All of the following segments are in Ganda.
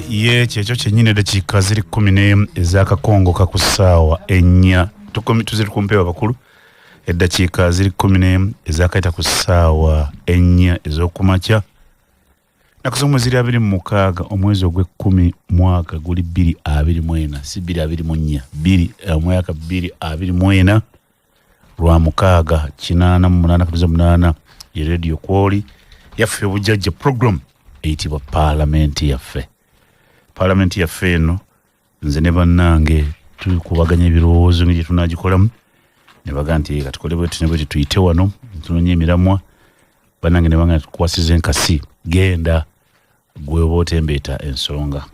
ye kyekyo kyennyini dakiika ziri 10 ez'akakongo kakusaawa 4 tuziri kumpewa bakulu eddakiika ziri 10 ez'akaita ku ssaawa 4 ez'okumakya nakusa omwezi 26 omwezi ogw'ekumi mwaka guli 2024 si 2024 mwaka 2024 lwa mukaaga 88 ye radio kwoli yaffe obujjajja program eyitibwa Parliamentary yaffe eno nze ne bannange tukubaganya ebirowoozo ng'egye tunaagikolamu ne baga nti katukole bwetu ne bwetu tuyite wano tunonye emiramwa bannange ne banga tukwasiza enkasi genda gwe oba otembeeta ensonga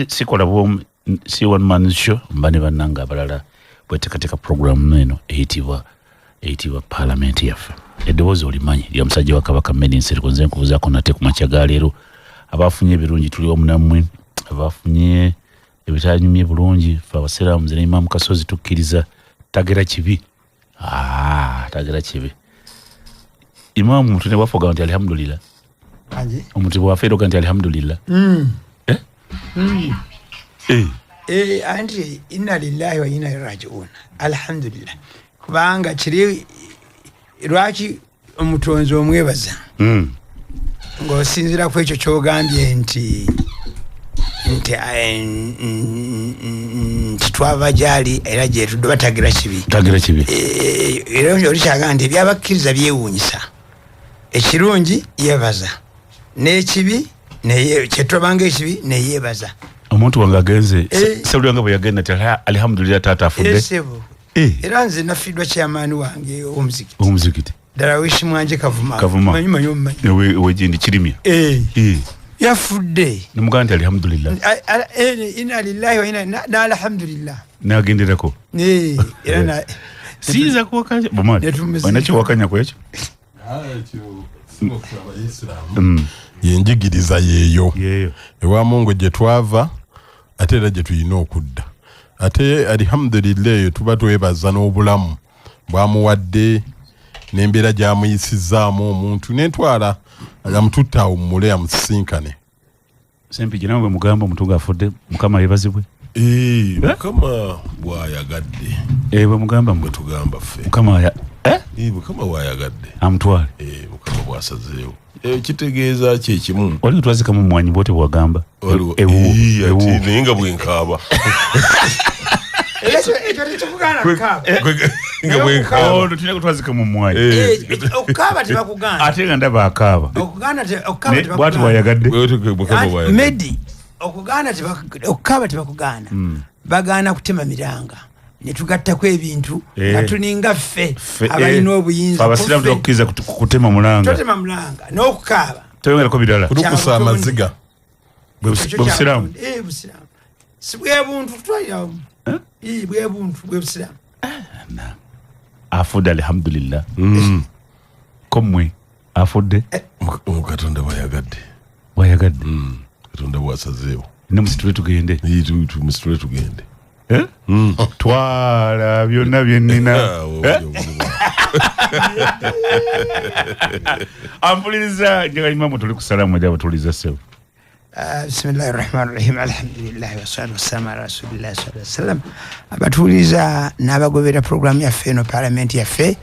sikola si one man show mba ne bannange abalala bweteekateeka program eno eyitibwa Parliamentary yaffe eddoboozi olimanyi lya musajja wa Kabaka Medinseri nze nkubuzaako nate ku makya ga leero abaafunye ebirungi tuli wamu nammwe abaafunye ebitanyumye bulungi fe abasiraamu nze ne Imam Kasozi tukkiriza tagera kibi tagera kibi Imam omuntu ne bwafoga nti alhamdulillah omuntu bwafeeroga nti alhamdulillah anti inna lillahi wa inna ilaihi raji'un alhamdulillah kubanga kiri lwaki omutonzi omwebaza ng'osinzira ku ekyo ky'ogambye nti twava gyali era gye tudde batagira kibi era olikyaga nti ebyabakkiriza byewuunyisa ekirungi yeebaza n'ekibi kyetobanga ekibi neyeebaza omuntu wange agenze sewuliranga bwe yagenda nti alhamdulillah taata afudde era nze nafiddwa kyamaani wange omuzikiti Darawishi mwanje kavuma wejindi kirimya yafudde nemugamba nti alhamdulillah inna lillahi wa inna alhamdulillah nagenderako era siiza kuwakanya bomani wanakyo wakanya kwekyo yenjigiriza yeeyo ewa Mungu gye twava ate era gye tulina okudda ate alhamdulillah eyo tuba twebaza n'obulamu bwamuwadde n'embeera gy'amuyisizaamu omuntu n'entwala amututte awo mumule amusisinkane sempigi nawe bwe mugamba omuntu ng'afudde mukama yeebazibwe mukama bw'ayagadde bwe mugamba bwe tugamba ffe mukama mukama bw'ayagadde amutwale mukama bw'asazeewo kitegeeza kyekimu wali twazikamu mumwanyi bwote bwagamba naye nga bwenkaaba tulina kutwazika mu mwanyi okukaaba tebakugana ate nga ndaba akaaba bwati bwayagadde medi okukaaba tebakugana bagaana kutema miranga netugattako ebintu nga tuninga ffe abalina obuyinza abasiraamu tubakkiriza kutema mulanga n'okukaaba tebongerako birala kulukusa amaziga bwebusiraamu si bwebuntu tutwaliramu bwebuntu bwebusiraamu afudde alhamdulillah komwe afudde Katonda bwayagadde Katonda bwasazeewo ne musitule tugende musitule tugende twala byonna byennina ampuliriza njaga Imamu tuli kusalamu ajaba tuliza sewo bismillahir rahmanir rahim alhamdulillah wassalatu wassalamu ala rasulillah sallallahu alaihi wasallam abatuliza n'abagobera program yaffe eno Parliament yaffe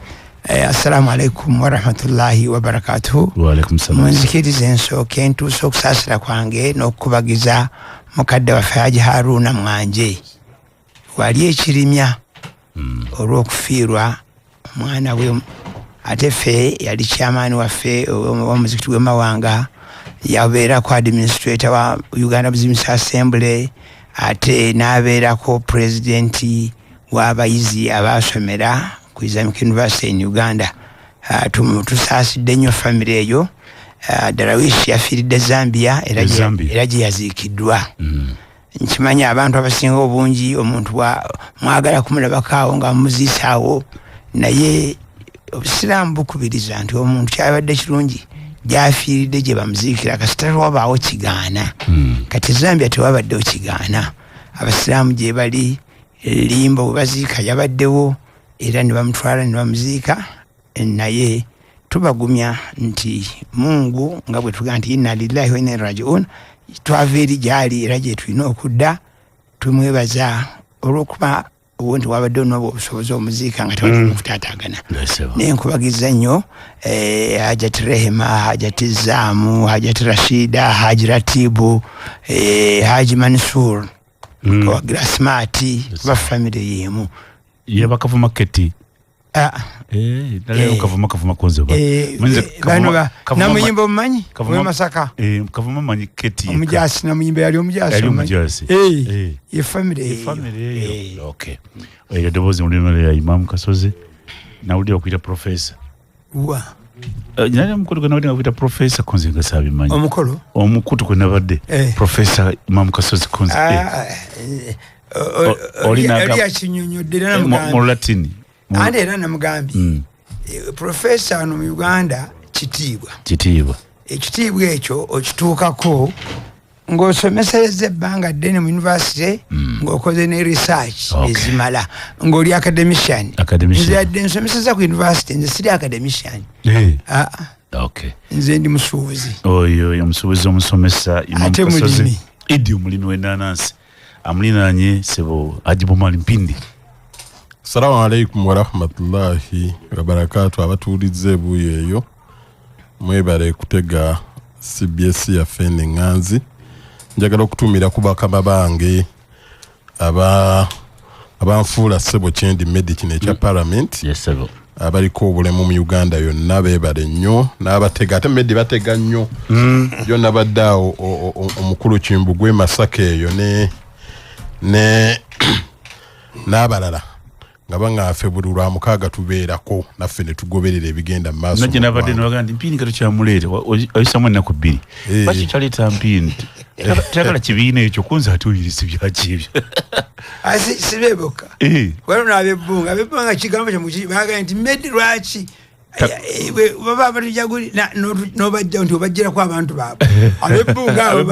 assalamu alaikum wa rahmatullahi wa barakatuh wa alaikum salam munzikiriza ensooke ntuuse okusaasira kwange n'okukubagiza mukadde waffe Haji Haruna Mwanje wali ekirimya olw'okufiirwa omwana we ate ffe yali kyamaani waffe w'omuzikiti gw'Emawanga yabeerako administrator wa Uganda Business Assembly ate n'abeerako presidenti w'abayizi abaasomera ku Islamic University in Uganda tusaasidde nnyo famire eyo Darawishi yafiiridde Zambia era gye yaziikiddwa nkimanyi abantu abasinga obungi omuntu mwagala kumulabakaawo nga muziisaawo naye obusiraamu bukubiriza nti omuntu kyabadde kirungi gyafiiridde gye bamuziikira kasita wabaawo kigaana kati Zambia tewabaddewo kigaana abasiraamu gye bali limbo bwe baziika yabaddewo era ne bamutwala ne bamuziika naye tubagumya nti Mungu nga bwe tugaa nti inna lillahi wa inna ilaihi raji'un twava eri gyali era gye tulina okudda tumwebaza olw'okuba ubundi wabadde onooba obusobozi omuziika nga tewali mukutaataagana naye nkubagiza nnyo Hajati Rehema, Hajati Zaamu, Hajati Rashida, Haji Ratibu, Haji Mansur kawagira Smart ba family yemu yaba Kavuma Kati Kavuma konze na muyimbo mmanyi we Masaka Kavuma manyi Kati omujasi na muyimbo yali omujasi ye family okay oyo dobozi mulimo ya Imam Kasozi na uli okuita professor wa nyanya mukulu kana uli okuita professor konze ngasabi manyi omukolo omukutu kwe nabadde professor Imam Kasozi konze oli akinyonyodde na mugambi mu Latin ande era na mugambi professor no mu Uganda kitiibwa ekitiibwa ekyo okituukako ng'osomesereza ebbanga ddene mu university ng'okoze ne research ezimala ng'oli academician nze yadde nsomeseza ku university nze siri academician nze ndi musuubuzi oyo omusuubuzi omusomesa Imam Kasozi idi omulimi w'ennaanansi amulinaanye sebo Ajibu Mali Mpindi. Assalamu alaikum wa rahmatullahi wa barakatuh. Abatuulize ebuuyo eyo mwebale kutega CBS Yaffe n'Enganzi. Njagala okutumira ku bakama bange abanfuula ssebo kyendi medicine ekya Parliament abaliko obulemu mu Uganda yonna beebale nnyo n'abatega ate medi batega nnyo yonna badde awo omukulu Kimbugwe Masaka eyo n'abalala nga bangaffe buli lwa mukaaga tubeerako naffe ne tugoberera ebigenda mu maaso najje nabadde nabagamba mpini kati kyamuleete oyisamu ennaku bbiri baki kyaleeta mpini kyagala kibiina ekyo kunze ate oyirisi byaki ebyo sibeeboka waliwo abebbunga kigambo kyamugambye nti medi lwaki baba batujaguli nobajja nti obajjirako abantu baabwe abebbunga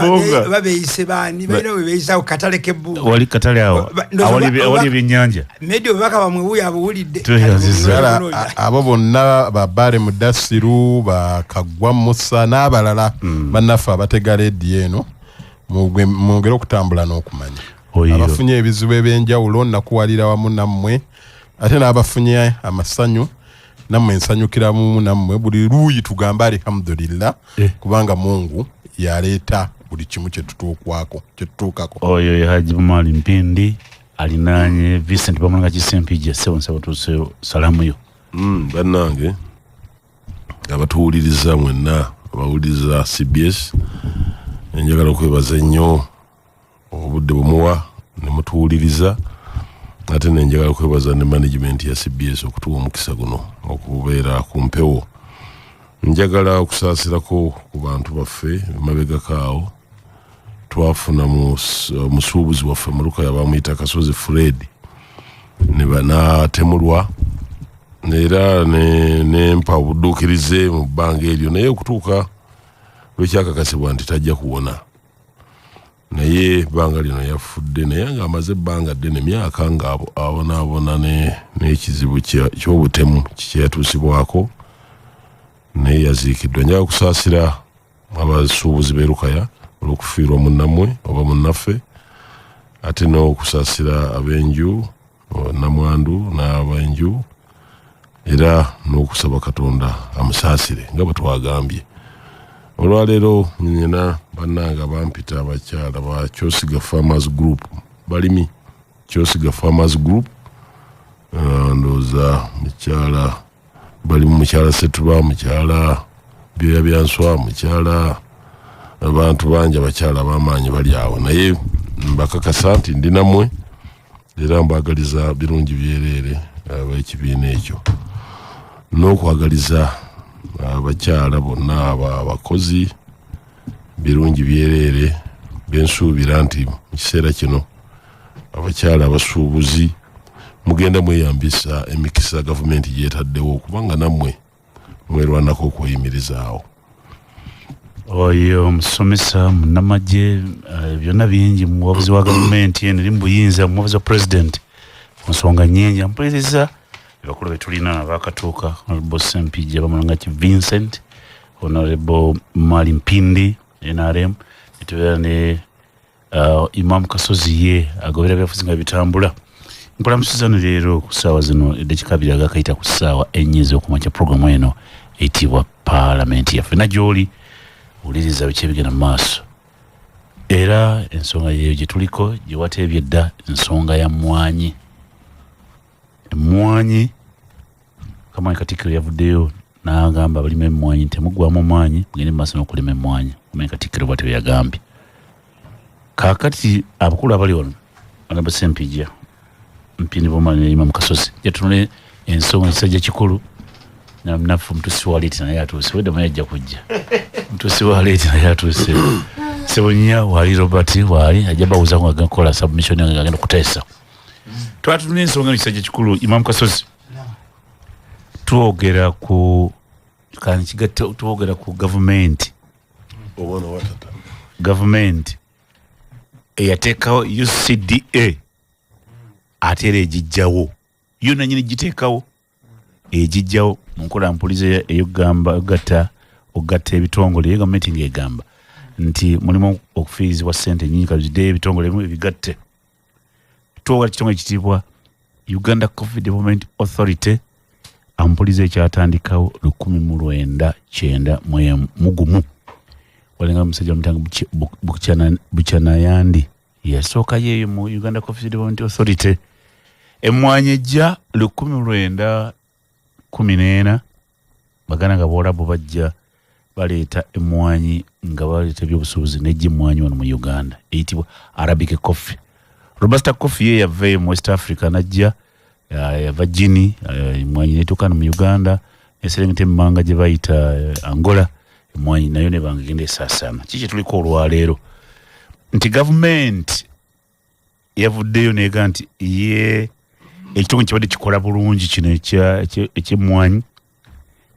babeeyise baani balina we beeyisawo katale k'ebbunga wali katale awo awali ebyennyanja medi obubaka bamwe buuyo abuwulidde abo bonna babaale Mudassiru Bakagwa Musa n'abalala bannaffe abatega leediyo eno mwongere okutambula n'okumanya abafunye ebizibu ebyenjawulo nakuwalira wamu nammwe ate n'abafunye amasanyu nammwe nsanyukira mu nammwe buli luuyi tugamba alhamdulillah kubanga Mungu yaleeta buli kimu kyetutuukako oyo ye Haji Mali Mpindi alinaanye Vincent Bamulanga Kisempija sewo nsaba tuuse salamu yo bannange abatuwuliriza mwenna abawuliriza CBS njagala okwebaza ennyo obudde bumuwa ne mutuwuliriza ate nenjagala okwebaza ne management ya CBS okutuwa omukisa guno okubeera ku mpewo. Njagala okusaasirako ku bantu baffe emabegako awo twafuna musuubuzi waffe Maluka yabamuyita Kasozi Fred ne banaatemulwa era nempa obudduukirize mu bbanga eryo naye okutuuka lwekyakakasibwa nti tajja kuwona naye ebbanga lino yafudde naye ng'amaze ebbanga ddene emyaka nga abonaabona n'ekizibu ky'obutemu kyeyatuusibwako naye yaziikiddwa. Njagala okusaasira abasuubuzi b'Erukaya olw'okufiirwa munnammwe oba munnaffe ate n'okusaasira ab'enju Namwandu n'ab'enju era n'okusaba Katonda amusaasire nga bwe twagambye. Olwaleero nyina bannanga bampita abakyala ba Kyosiga Farmers Group balimi Kyosiga Farmers Group ndooza mukyala bali mukyala Setuba mukyala Byoya Byanswa mukyala abantu bangi abakyala b'amaanyi bali awo naye mbakakasa nti ndi nammwe era mbagaliza birungi byereere ab'ekibiina ekyo n'okwagaliza abakyala bonna abakozi birungi byereere bensuubira nti mu kiseera kino abakyala abasuubuzi mugenda mweyambisa emikisa gavumenti gyetaddewo okubanga nammwe mwerwanako okweyimirizaawo. Oyo omusomesa munnamagye byonna bingi mu buwabuzi wa gavumenti eno eri mu buyinza mu buwabuzi wa pulezidenti ku nsonga nnyingi ampuliriza bakulu betulina abakatuuka Honorable Sempija Bamulanga Vincent, Honorable Mali Mpindi NRM tubeera ne Imam Kasozi ye agobera byafuzi nga bitambula. Nkola musuzano leero ku ssaawa zino eddakiika abiri agakayita ku ssaawa ennya ez'okumakya programu eno eyitibwa Parliamentary. Yaffe nagyoli wuliriza biki ebigenda mu maaso. Era ensonga yeyo gye tuliko gye wateebye dda ensonga ya mmwanyi. Emmwanyi Kamaanya Katikkiro yavuddeyo n'agamba abalima emmwanyi temuggwamu maanyi mugende mu maaso n'okulima emmwanyi. Kamaanya Katikkiro bw'atyo yagambye. Kaakati abakulu abali wano Honorable Sempijja mpini bomani ne Imam Kasozi yatunule ensonga ekisajja kikulu nafu mtusi wa leti naye atuuse wedda mayajja kujja mtusi wa leti naye atuuse Sebonya wali Robert wali ajabawuza ngo agakola submission agenda kuteesa twatunule ensonga ekisajja kikulu Imam Kasozi tuogera ku kan kigatta tuogera ku government obona watata government eyateekawo UCDA atere ejijjawo yona nyini giteekawo ejijjawo munkola mpulize eyogamba ogatta ebitongole ye gavumenti ng'egamba nti mulimu okufiizibwa ssente nnyingi kalidde ebitongole ebimu ebigatte tuwola kitongole ekitiibwa Uganda Coffee Development Authority ampulize ekyatandikawo 1991 walenga musajja mutanga Buchanayandi yasooka yeeyo mu Uganda Coffee Development Authority emmwanyi ejja 1914 Baganda nga boolabo bajja baleeta emmwanyi nga baleeta ebyobusuubuzi nejja emmwanyi wano mu Uganda eyitibwa Arabic Coffee. Robusta Coffee ye yava mu West Africa najja yava Guinea emmwanyi netuuka mu Uganda eserengeta emmanga gye bayita Angola emmwanyi nayo ne banga genda esaasaana. Kiki tuliko olwaleero nti gavumenti yavuddeyo neega nti ye ekitongole kibadde kikola bulungi kino ekyemmwanyi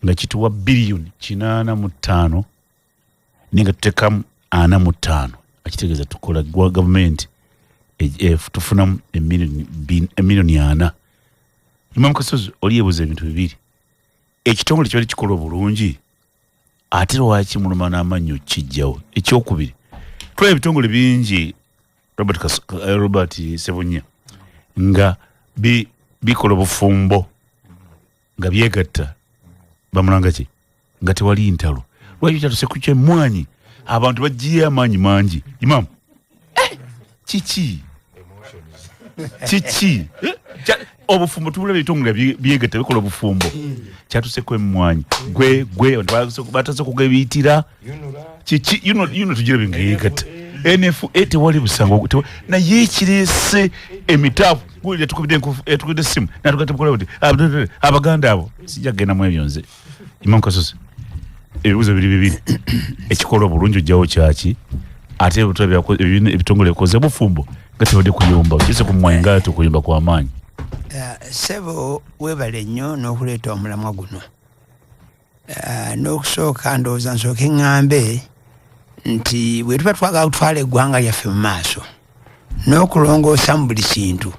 nga kituwa biliyoni 85 ninga tutekamu 45 akitegeeza tukola gwa gavumenti tufunamu emiliyoni 4. Imam Kasozi oli yeebuuza ebintu bibiri ekitongole kibadde kikola bulungi ate lwaki muluma n'amannyo kijjawo. Ekyokubiri tulaba ebitongole bingi Robert Sebonya nga bikola bufumbo nga byegatta bamulanga ki nga tewali ntalo lwaki kyatuse ku kyemmwanyi abantu bagiye amaanyi mangi. Imam kiki obufumbo tubula ebitongole byegatta bikola bufumbo kyatuse ku emmwanyi gwe bataze kugebiyitira kiki yuno tugira bingeyegatta NFA tewali busango naye kireese emitaafu gulira tukubidde simu natugatta bukola buti Abaganda abo sijja kugenda mu ebyo nze. Imam Kasozi ebibuuzo bibiri ekikola obulungi ojjawo kyaki ate ebitongole bikoze bufumbo nga tebadde kuyomba kise ku mmwanyi nga tukuyomba kw'amaanyi. Sebo webale nnyo n'okuleeta omulamwa guno n'okusooka ndowooza nsooke ŋŋambe nti bwe tuba twagala kutwala eggwanga lyaffe mu maaso n'okulongoosa mu buli kintu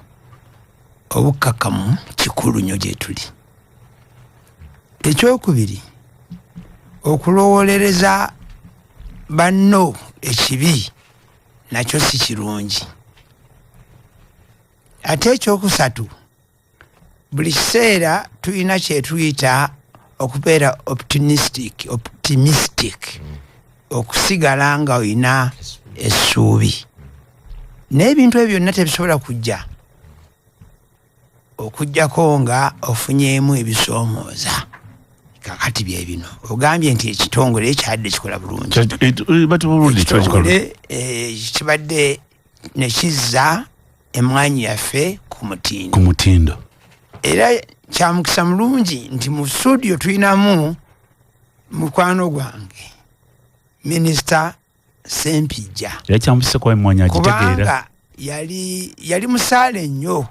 obukkakkamu kikulu nnyo gye tuli. Ekyokubiri okulowolereza banno ekibi nakyo si kirungi. Ate ekyokusatu buli kiseera tulina kyetuyita okubeera optimistic okusigala nga olina essuubi n'ebintu ebyo byonna tebisobola kujja okujjako nga ofunyeemu ebisoomooza. Kakati bye bino ogambye nti ekitongole ekyadde kikola bulungi kibadde ne kizza emmwanyi yaffe ku mutindo era kyamukisa mulungi nti mu studio tulinamu mukwano gwange Minisita Sempijja kubanga yali musaale nnyo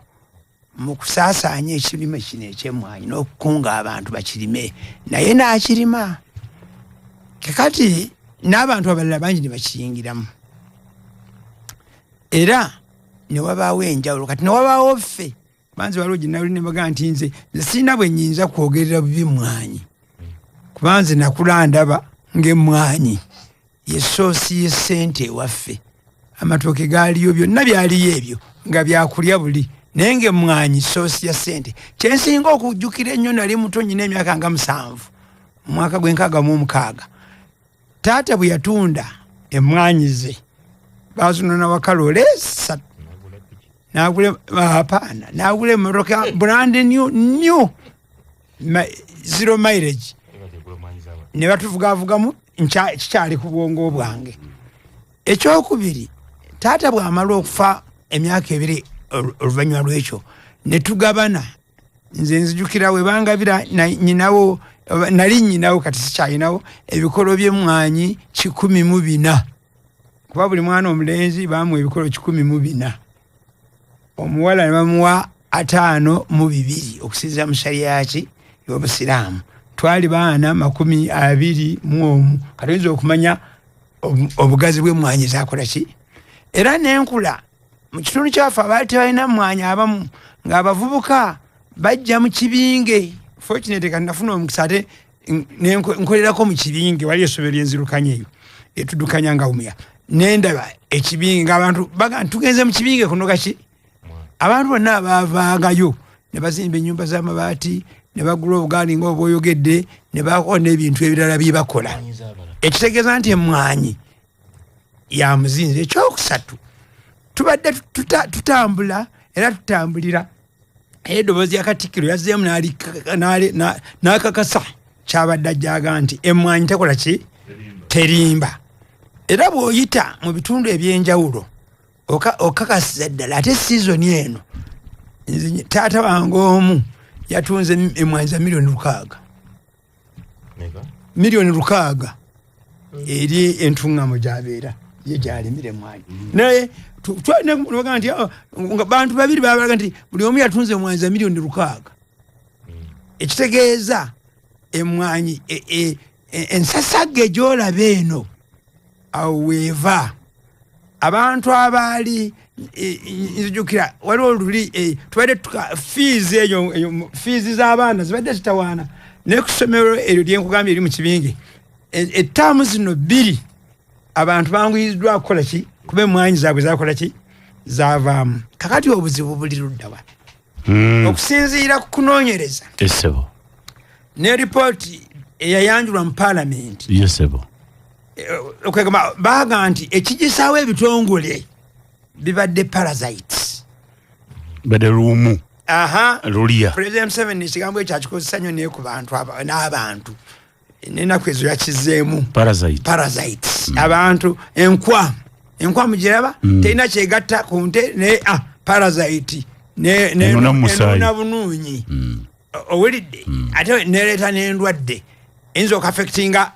mu kusaasaanya ekirime kino ekyemmwanyi n'okukunga abantu bakirime naye n'akirima kakati n'abantu abalala bangi ne bakiyingiramu era ne wabaawo enjawulo kati ne wabaawo ffe banzi waliwo gye nawuli ne bagaa nti nze sirina bwe nnyinza kwogerera bubi mmwanyi kubanze nakula ndaba ng'emmwanyi ye sosi ye sente waffe amatooke gaaliyo byonna byaliyo ebyo nga byakulya buli naye ng'emmwanyi sosi ya sente kyensinga okujjukira ennyo nali muto nyina emyaka nga 7 mu mwaka gw'6 taata bwe yatunda emmwanyi ze bazinona wakalole 3 n'agula emmotoka brand new zero mileage ne batuvugavugamu kikyali ku bwongo bwange. Ekyokubiri taata bw'amala okufa emyaka 2 oluvannyuma lw'ekyo ne tugabana nze nzijukira we bangabira nyinawo nali nyinawo kati sikyalinawo ebikolo by'emmwanyi 104 kuba buli mwana omulenzi bamuwa ebikolo 104 omuwala ne bamuwa 52 okusinziira mu shariyaki y'obusiraamu twali baana 21 kati oyinza okumanya obugazi bw'emmwanyi zakola ki era n'enkula mu kitundu kyaffe abaali tebalina mmwanyi abamu ng'abavubuka bajja mu kibinge fortunate kati nafuna omukisa ate nkolerako mu kibinge wali essomero lyenzirukanya eyo etudukanya nga umuya nendaba ekibinge ng'abantu baga tugenze mu kibinge kunoga ki abantu bonna abaavaagayo ne bazimba ennyumba z'amabaati ne bagula obugaali ng'obwoyogedde ne bakola n'ebintu ebirala bye bakola ekitegeeza nti emmwanyi ya muzinzi. Ekyokusatu tubadde tutambula era tutambulira eddoboozi ya Katikkiro yazzeemu n'akakasa kyabadde ajjaga nti emmwanyi tekola ki terimba era bw'oyita mu bitundu eby'enjawulo okakasiza ddala ate sizoni eno taata wange omu yatunze emmwanyi za miliyoni 6 eri entuŋŋamo gy'abeera ye gy'alimira emmwanyi naye twaga nti bantu babiri babalaga nti buli omu yatunze emmwanyi za miliyoni 6 ekitegeeza emmwanyi ensasagge gy'olaba eno awo weeva abantu abaali nzijukira waliwo oluli tubadde fiizi eyo fiizi z'abaana zibadde zitawaana naye ku ssomero eryo lyenkugambye eri mu kibinge ettaamu zino 2 abantu banguyiziddwa kukola ki kuba emmwanyi zaabwe zakola ki zaavaamu. Kakati obuzibu buli luddawa okusinziira ku kunoonyereza ne ripooti eyayanjulwa mu Parliamentary okwegamba baaga nti ekigisaawo ebitongole bibadde parasites badde lumu lulia President Museveni ekigambo ekyo akikozesa nnyo naye ku bantu n'abantu n'ennaku ezo yakizeemu parasites abantu enkwa mugiraba terina kyegatta ku nte naye parasite nenona bunuunyi owulidde ate nereeta n'endwadde eyinza okaffectinga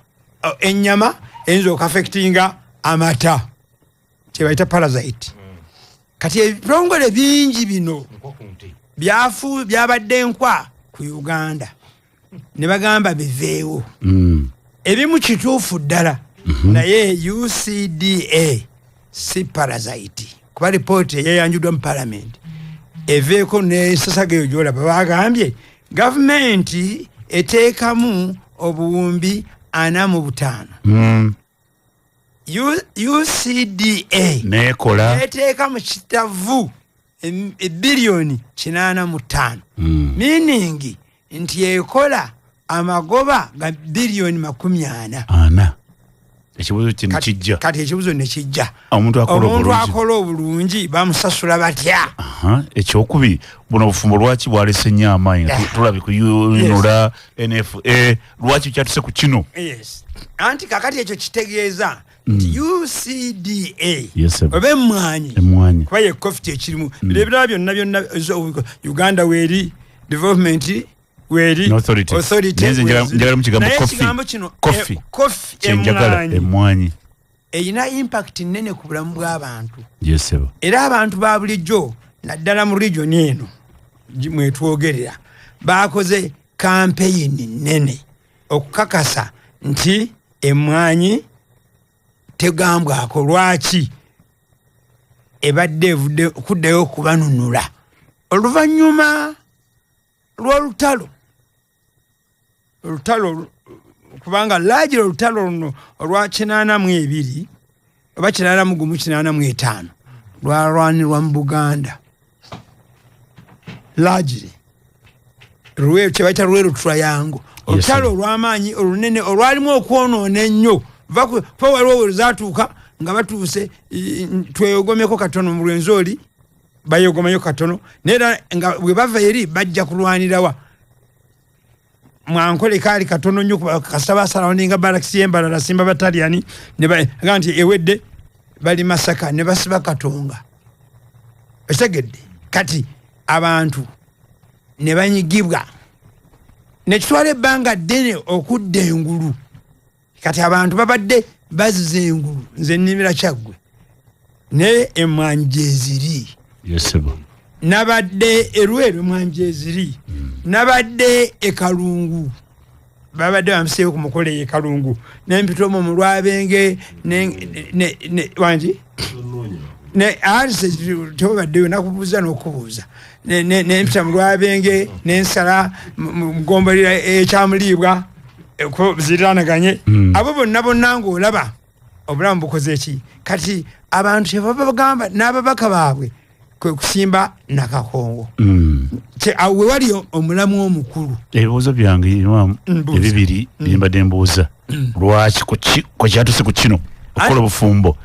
ennyama eyinza okaffectinga amata kyebayita parasite. Kati ebitongole bingi bino byabadde enkwa ku Uganda ne bagamba biveewo ebimu kituufu ddala naye UCDA si parasite kuba ripooti eyayanjuddwa mu Parliament eveeko n'ensasageyo gy'olaba bagambye gavumenti eteekamu obuwumbi 45 UCDA nekola eteeka mu kitavu ebiliyoni 85 meaning nti ekola amagoba ga biliyoni 40 ekibuzo kino kijja kati ekibuzo ne kijja omuntu akola obulungi bamusasula batya ekyokubiri buno obufumbo lwaki bwalese nnyo amaanyi tulabe ku UNORA NFA lwaki kyatuse ku kino anti kakati ekyo kitegeeza nti UCDA oba emmwanyi kuba ye kofi ekirimu ebirala byonna Uganda weeri development weeri authority ekigambo kino kofi emmwanyi eyina impact nnene ku bulamu bw'abantu era abantu ba bulijjo naddala mu region eno mwetwogerera bakoze campaign nnene okukakasa nti emmwanyi tegambwako lwaki ebadde evudde okuddayo okubanunula oluvannyuma lw'olutalo kubanga largely olutalo luno olwa 82 oba 85 lwalwanirwa mu Buganda largely Ruweru kyebayita Ruweru Triangle olutalo olw'amaanyi olunene olwalimu okwonoona ennyo fa waliwo zaatuuka nga batuuse tweyogomeko katono mu Lwenzori bayogomayo katono nera nga bwe bava eri bajja kulwanirawa mwankole kali katono nnyo kasaba surrounding barracks y'Embalala Simba Battalion ne ganti ewedde bali Masaka ne basiba Katonga esegedde kati abantu ne banyigibwa ne kitwala ebbanga ddene okudda engulu kati abantu babadde bazize engulu nze nnimira Kyaggwe ne emwanyi gyeziri yesebo nabadde Erweru emwanyi eziri nabadde Ekalungu babadde bamseeyo ku mukolo Ekalungu n'empitomo mu Lwabenge ne wangi ne arse tobaddeyo nakubuuza n'okubuuza n'empita mu Lwabenge n'ensala mugombalira ekyamuliibwa ziranaganye abo bonna ng'olaba obulamu bukoze eki kati abantu kyebaba bagamba n'ababaka baabwe kwe kusimba Nakakongo awe wali omulamu omukulu ebibuuzo byange ebibiri byembadde mbuuza lwaki ku kyatuse ku kino okukola obufumbo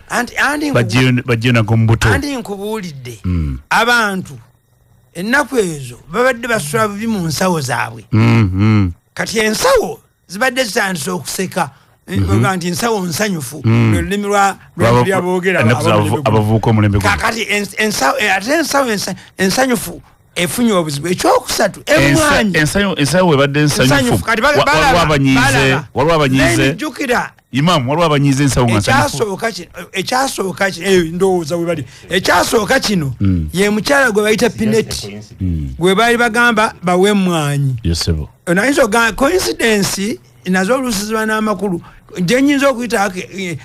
bajje nago mu buto andi nkubuulidde abantu ennaku ezo babadde basula bubi mu nsawo zaabwe kati ensawo zibadde zitandise okuseka nti ensawo nsanyufu olulimi lwabulya boogera abavubuka omulembe kati ensawo ensanyufu efunye obuzibu ekyokusatu emwanyi ensawo webadde ensanyufu waliwo abanyiize Imam waliwo abanyiize ensawo nga nsanyufu ekyasooka ndowooza webali ekyasooka kino ye mukyala gwe bayita Pineti gwe baali bagamba bawe emwanyi nayinza coincidence nazo olusiziba n'amakulu gyenyinza okuyita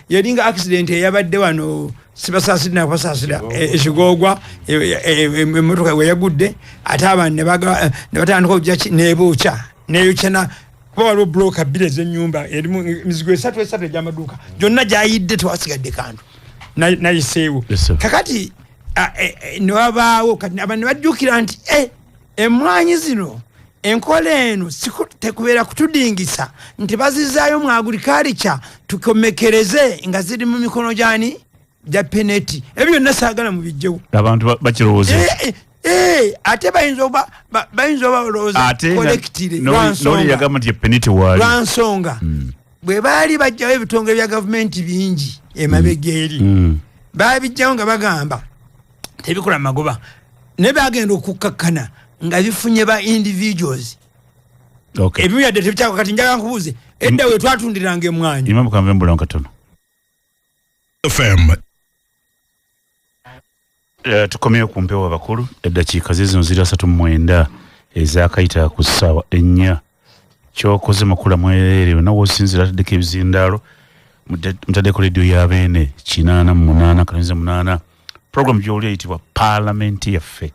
yeringa accident eyabadde wano sibasasira nakwasasira ekigogwa emmotoka weyagudde ate abantu ne batandika okujja nebuukya neyukyana kuba waliwo bloka bbiri ez'ennyumba erimu emizigo esatu egy'amaduuka gyonna gyayidde tewasigadde kantu nayiseewo kakati newabaawo kati abantu ne bajjukira nti emwanyi zino enkola eno tekubeera kutudingisa nti bazizaayo mu agriculture tukomekereze nga ziri mu mikono gyani gya Pineti ebyo byonna saagala mu bijjewo abantu bakirowooza ate bayinza oba olowooza kolekitire noli yagamba nti Pineti waali lwansonga bwe baali bajjawo ebitongole bya gavumenti bingi emabega eri baabijjawo nga bagamba tebikola magoba ne bagenda okukkakkana nga bifunye ba individuals ebimu yadde tebikyako kati njaga nkubuuze edda we twatundiranga emwanyi Imam kamve mbulamu katono FM tukomyeyo ku mpewo abakulu eddakiika zino ziri 39 ezakayita ku ssaawa 4 kyokoze makula mwereere nawe osinzira ataddeko ebizindaalo mutaddeko lediyo y'abeene 88 program gy'oli eyitibwa Parliamentary Yaffe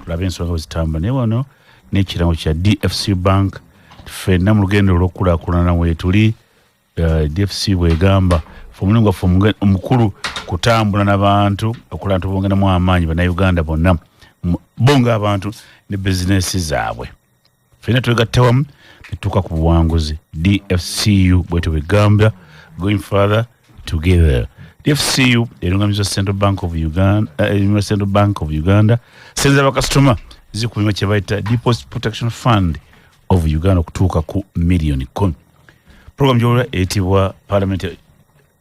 tulabe ensonga bwe zitambula naye wano n'ekirango kya DFC Bank ffenna mu lugendo olw'okulaakulana weetuli DFC bwegamba omulimu gwaffe omukulu kutambula n'abantu okulaba nti bongenamu amaanyi bannayuganda bonna bonga abantu ne bizinesi zaabwe ffenna twegattawamu netutuuka ku buwanguzi DFCU bwetyo bwegamba going further together DFCU erungamizwa Central Bank of Uganda senza bakasitoma zikubima kye bayita Deposit Protection Fund of Uganda okutuuka ku million 10 program gyolwa eyitibwa Parliamentary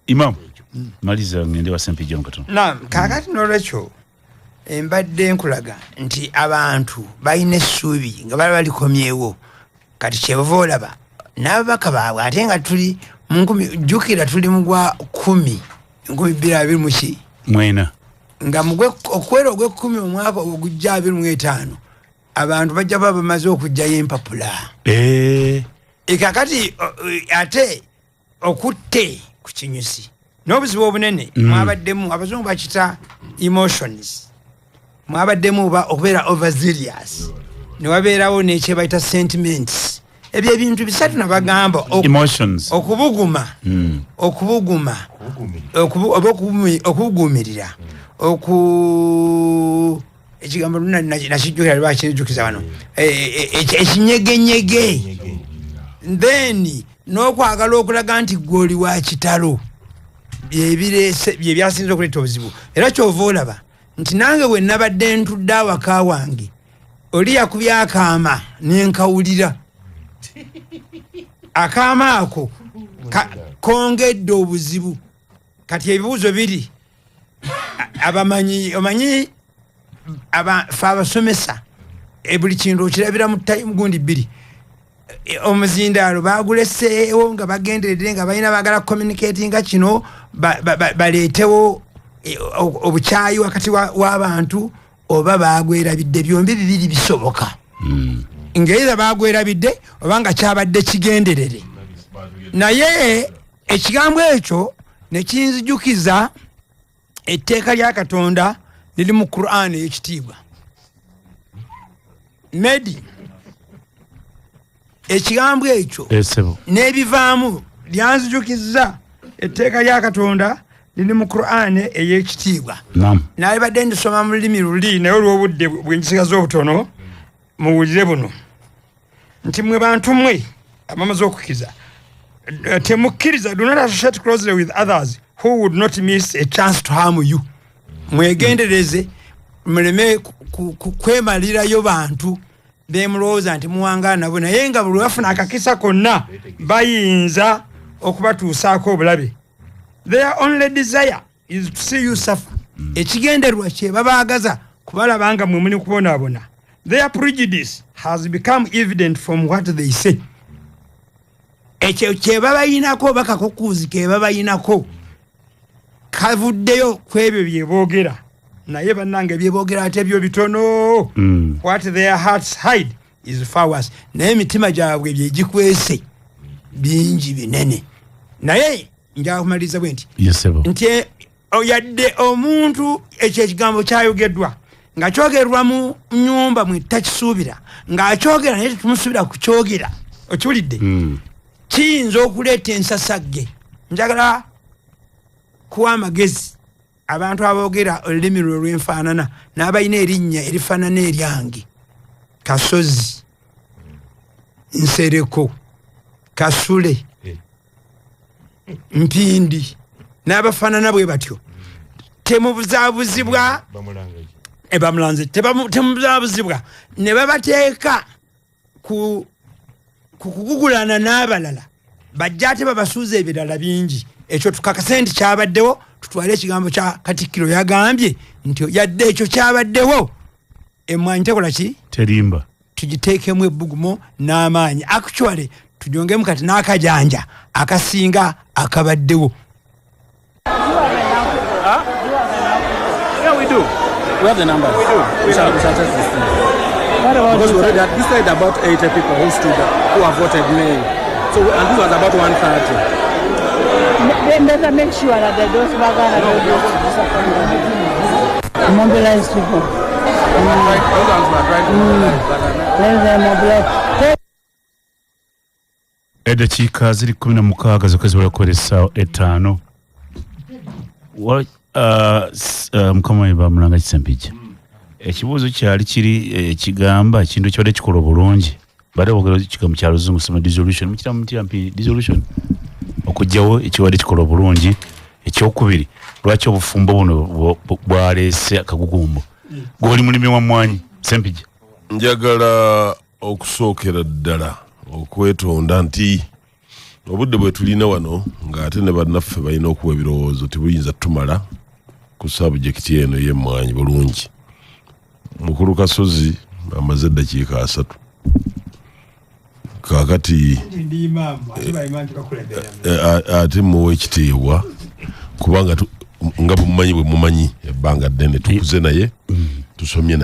Imam maliza ngende wa St. John Katono kakati nolwekyo embadde nkulaga nti abantu balina essuubi nga balikomyewo kati kyebava olaba n'ababaka baabwe ate nga tuli jjukira tuli mu gwa 10 muki mwena nga okwera ogw'ekkumi omwaka ogujja 25 abantu bajja baba bamaze okujjayo empapula kakati ate okutte ku kinyusi n'obuzibu obunene mwabaddemu abazungu bakita emotions mwabaddemu okubeera overzealous ne wabeerawo n'ekyebayita sentiments ebyo ebintu bisatu nabagamba emotions okubugumirira ekigambo nakijjukira lwakijukiza wano ekinyegenyege then n'okwagala okulaga nti gwoli wa kitalo bye byasinze okuleeta obuzibu era kyova olaba nti nange bwe nabadde ntudde awaka wange oli yakubye akaama nenkawulira akaama ako kongedde obuzibu kati ebibuuzo biri omanyi fe abasomesa buli kintu okirabira mu time gundi bbiri omuzindaalo baguleseewo nga bagenderedde nga balina bagala communicatinga kino baleetewo obukyayi wakati w'abantu oba bagwerabidde byombi bibiri bisoboka ng'era bagwerabidde oba nga kyabadde kigenderere naye ekigambo ekyo ne kinzijukiza etteeka lya Katonda liri mu Qur'an ey'ekitiibwa medi ekigambo ekyo n'ebivaamu lyanzijukiza etteeka lya Katonda liri mu Qur'an ey'ekitiibwa naye badde ndisoma mu lulimi luli naye olw'obudde bwenjisigaza obutono muwulire buno nti mwe bantu mmwe abamaze okukkiriza temukkiriza do not associate closely with others who would not miss a chance to harm you mwegendereze muleme kwemalirayo bantu bemulowooza nti muwangaana nabo naye nga buli bafuna akakisa konna bayinza okubatuusaako obulabe. Their only desire is to see you suffer. Ekigenderwa kye babaagaza kubalabanga mwe muli kubonaabona. Their prejudice has become evident from what they say. Ekyo kye babayinako bakakukuuzi ke babayinako kavuddeyo kwebyo bye boogera. Naye bannange bye boogera ate byo bitono. What their hearts hide is far worse. Naye emitima gyabwe bye gikwese bingi binene. Naye njakumaliza bwenti. Nti oyadde omuntu ekyo ekigambo kyayogeddwa nga kyogerwa mu nyumba mwe takisuubira nga kyogera naye tumusuubira ku kyogera okiwulidde kiyinza okuleeta ensasagge. Njagala kuwa amagezi abantu aboogera olulimi lwe lwenfaanana n'abalina erinnya erifaanana eryange: Kasozi, Nsereko, Kasule, Mpindi n'abafaanana bwe batyo. Temubuzaabuzibwa Bamulanze temubuzaabuzibwa ne babateeka kukugugulana n'abalala bajja ate babasuuza ebirala bingi. Ekyo tukakase nti kyabaddewo. Tutwale ekigambo kya Katikkiro yagambye nti yadde ekyo kyabaddewo emmwanyi tekola ki terimba, tugiteekemu ebbugumo n'amaanyi. Actually tugyongemu kati n'akajanja akasinga akabaddewo. Yeah, we do. We have the numbers. We do. We shall test this thing. Because we already had, this is about 80 people who stood up, who have voted May. So, and this was about 130. Then better make sure that those Baganda don't mobilize people. Let them mobilize. Eddakiika ziri 16 zokka ziwera kukolesa ettaano. Mukama we Bamulanga Kisempijja. Ekibuuzo kyali kiri ekigamba ekintu ekibadde kikola obulungi. Badde boogera kigambo kya Luzungu sema dissolution. Mukiramu mutirampi dissolution. Okujjawo ekibadde kikola obulungi. Ekyokubiri, lwaki obufumbo buno bwaleese akagugumbo. Gwoli mulimi wa mmwanyi Kisempijja. Njagala okusookera ddala okwetonda nti obudde bwe tulina wano ng'ate ne bannaffe balina okuwa ebirowoozo tebuyinza tumala ku sabujekiti eno y'emmwanyi bulungi. Mukulu Kasozi amaze eddakiika 3. Kaakati ate muwe ekitiibwa kubanga nga bumumanyi bwe mumanyi ebbanga ddene tukuze naye tusomye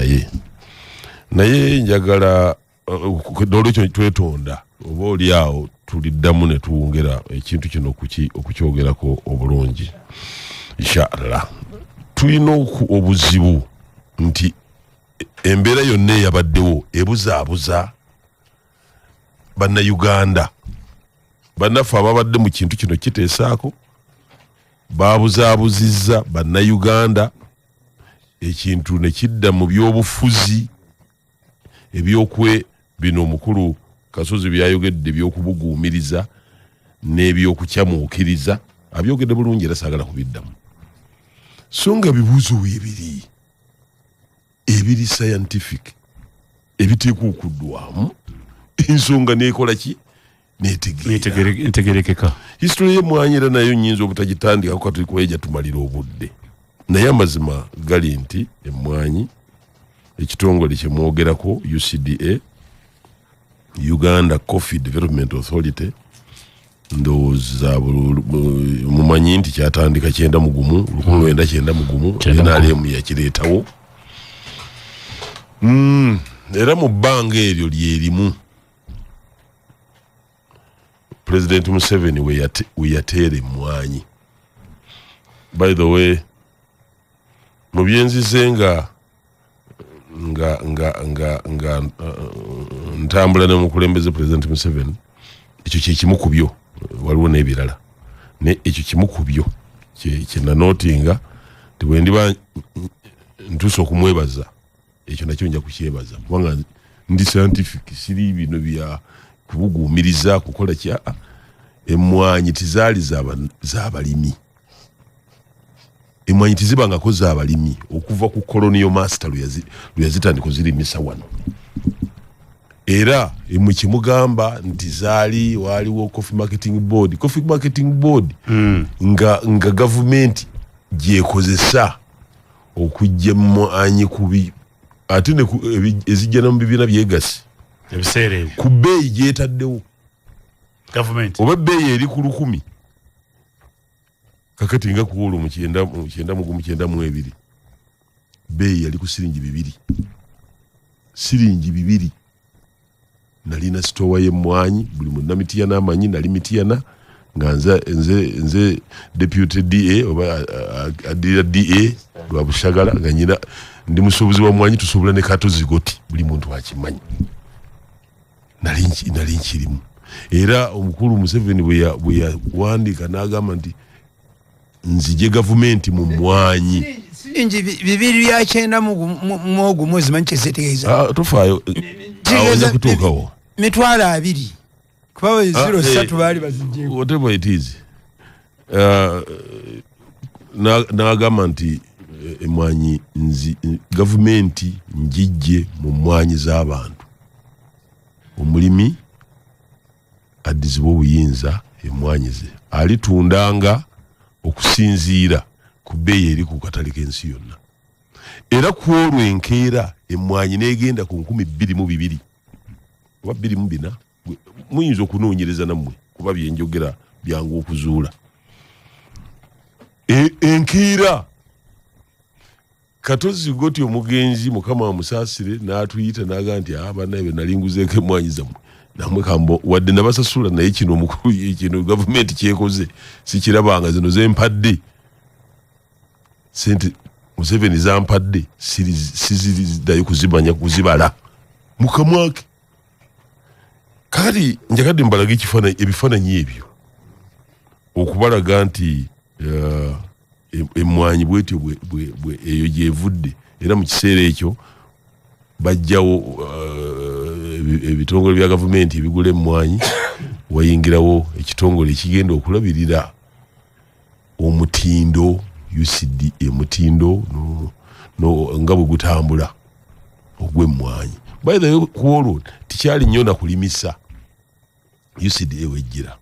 naye njagala olwekyo twetonda oba oli awo tuliddamu ne tuwongera ekintu kino okukyogerako obulungi inshallah. Tulina obuzibu nti embeera yonna eyabaddewo ebuzaabuza bannayuganda bannaffe ababadde mu kintu kino kiteesaako babuzaabuzizza bannayuganda ekintu ne kidda mu byobufuzi ebyokwe bino omukulu Kasozi byayogedde ebyokubuguumiriza n'ebyokukyamuukiriza abyogedde bulungi era saagala kubiddamu so nga bibuuzo ebiri scientific ebiteekwa okuddwamu ensonga neekola ki netegerekeka history y'emmwanyi era nayo nnyinza obutagitandika kuba tuli kubaeja tumalira obudde naye amazima gali nti emmwanyi ekitongole kyemwogerako UCDA Uganda Coffee Development Authority ndowooza mumanyi nti kyatandika 1991 NRM yakireetawo era mu bbanga eryo lyerimu President Museveni we yateera emmwanyi by the way mu byenzize nga ntambula n'omukulembeze President Museveni ekyo kyekimu ku byo waliwo n'ebirala ne ekyo kimu ku byo kyenanotinga ti bwe ndiba ntuusa okumwebaza ekyo nakyo nja kukyebaza kubanga ndi scientific siri bino bya kubuguumiriza kukola kya emmwanyi tizaali z'abalimi emmwanyi tizibangako z'abalimi okuva ku colonial master lweyazitandika ozirimisa wano era mu kimugamba nti zaali waliwo coffee marketing board nga gavumenti gyekozesa okujja emmwanyi kubi ate ne ezijja mu bibiina byegasi ebiseera ebyo ku bbeeyi gyetaddewo government oba bbeeyi eri ku 1,000 kakati nga kuwolo mu 992 bbeeyi yali ku siringi 2 nalina sitowa y'emmwanyi buli munnamitiya n'amanyi nali mitiyana nga nze deputy DA oba adira DA lwa Bushagala nga nyina ndi musuubuzi wa mmwanyi tusuubula ne katozigoti buli muntu akimanyi nali nkirimu era omukulu Museveni bwe yawandiika n'agamba nti nzije gavumenti mu mmwanyi siringi 290 mwezi manyi kyezetegeeza tofaayo awoza kutuukawo 200 kuba 03 baali bazijjeeko whatever it is n'agamba nti emmwanyi gavumenti njijje mu mmwanyi z'abantu omulimi addizibwa obuyinza emmwanyi ze alitundanga okusinziira ku bbeeyi eri ku katale k'ensi yonna era ku olwo enkeera emmwanyi n'egenda ku 22,000 oba 24 muyinza okunoonyereza nammwe kuba byenjogera byangu okuzuula enkeera Katozi goti omugenzi mukama wa musaasire n'atuyita n'aga nti bannaye nalinguzeeko emmwanyi zammwe namwe kambo wadde nabasasula naye kino omukulu kino gavumenti kyekoze sikirabanga zino zempadde sente Museveni zampadde siziridayo kuzimanya kuzibala mukamwake kali njakadde mbalaga ebifaananyi ebyo okubalaga nti emmwanyi bwetyo eyo gyevudde era mu kiseera ekyo bajjawo ebitongole bya gavumenti ebigula emmwanyi wayingirawo ekitongole ekigenda okulabirira omutindo UCD mutindo nga bwe gutambula ogw'emmwanyi by the way kuolwo tikyali nnyo na kulimisa UCD wejjira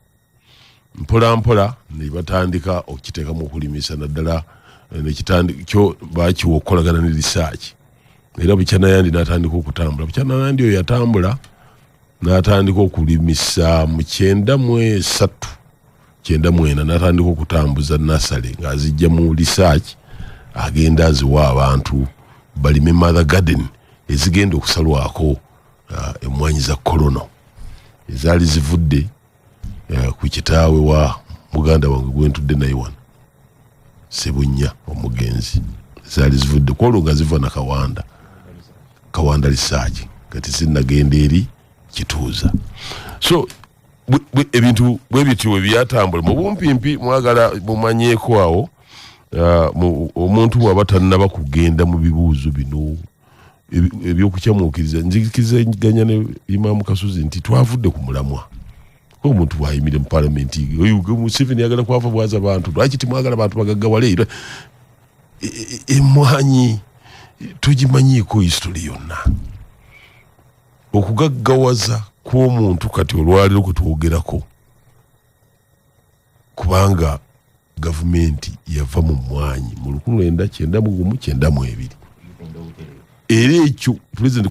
mpola mpola ne batandika okiteekamu okulimisa naddala nekitandikyo bakiwa okukolagana ne research era Buchanayandi n'atandika okutambula Buchanayandi oyo yatambula n'atandika okulimisa mu 93 n'atandika okutambuza nasale ng'azijja mu research agenda aziwa abantu balime mother garden ezigenda okusalwako emmwanyi za kolono ezaali zivudde ku kitaawe wa muganda wange gwentudde naye wano Sebunya omugenzi zaali zivudde kwolwo nga ziva na Kawanda research kati zinnagenda eri kituuza. So ebintu bwe bityo we byatambula mu bumpimpi mwagala mumanyeeko awo omuntu bw'aba tannaba kugenda mu bibuuzo bino ebyokukyamuukiriza nzikizaganya ne Imam Kasuzi nti twavudde ku mulamwa omuntu bw'ayimire mu palamenti Museveni yagala kwafa bwaza abantu lwaki timwagala abantu bagaggawale emwanyi tugimanyiiko history yonna okugaggawaza kw'omuntu kati olwaliro kwe twogerako kubanga gavumenti yava mu mwanyi mu 1991 era ekyo president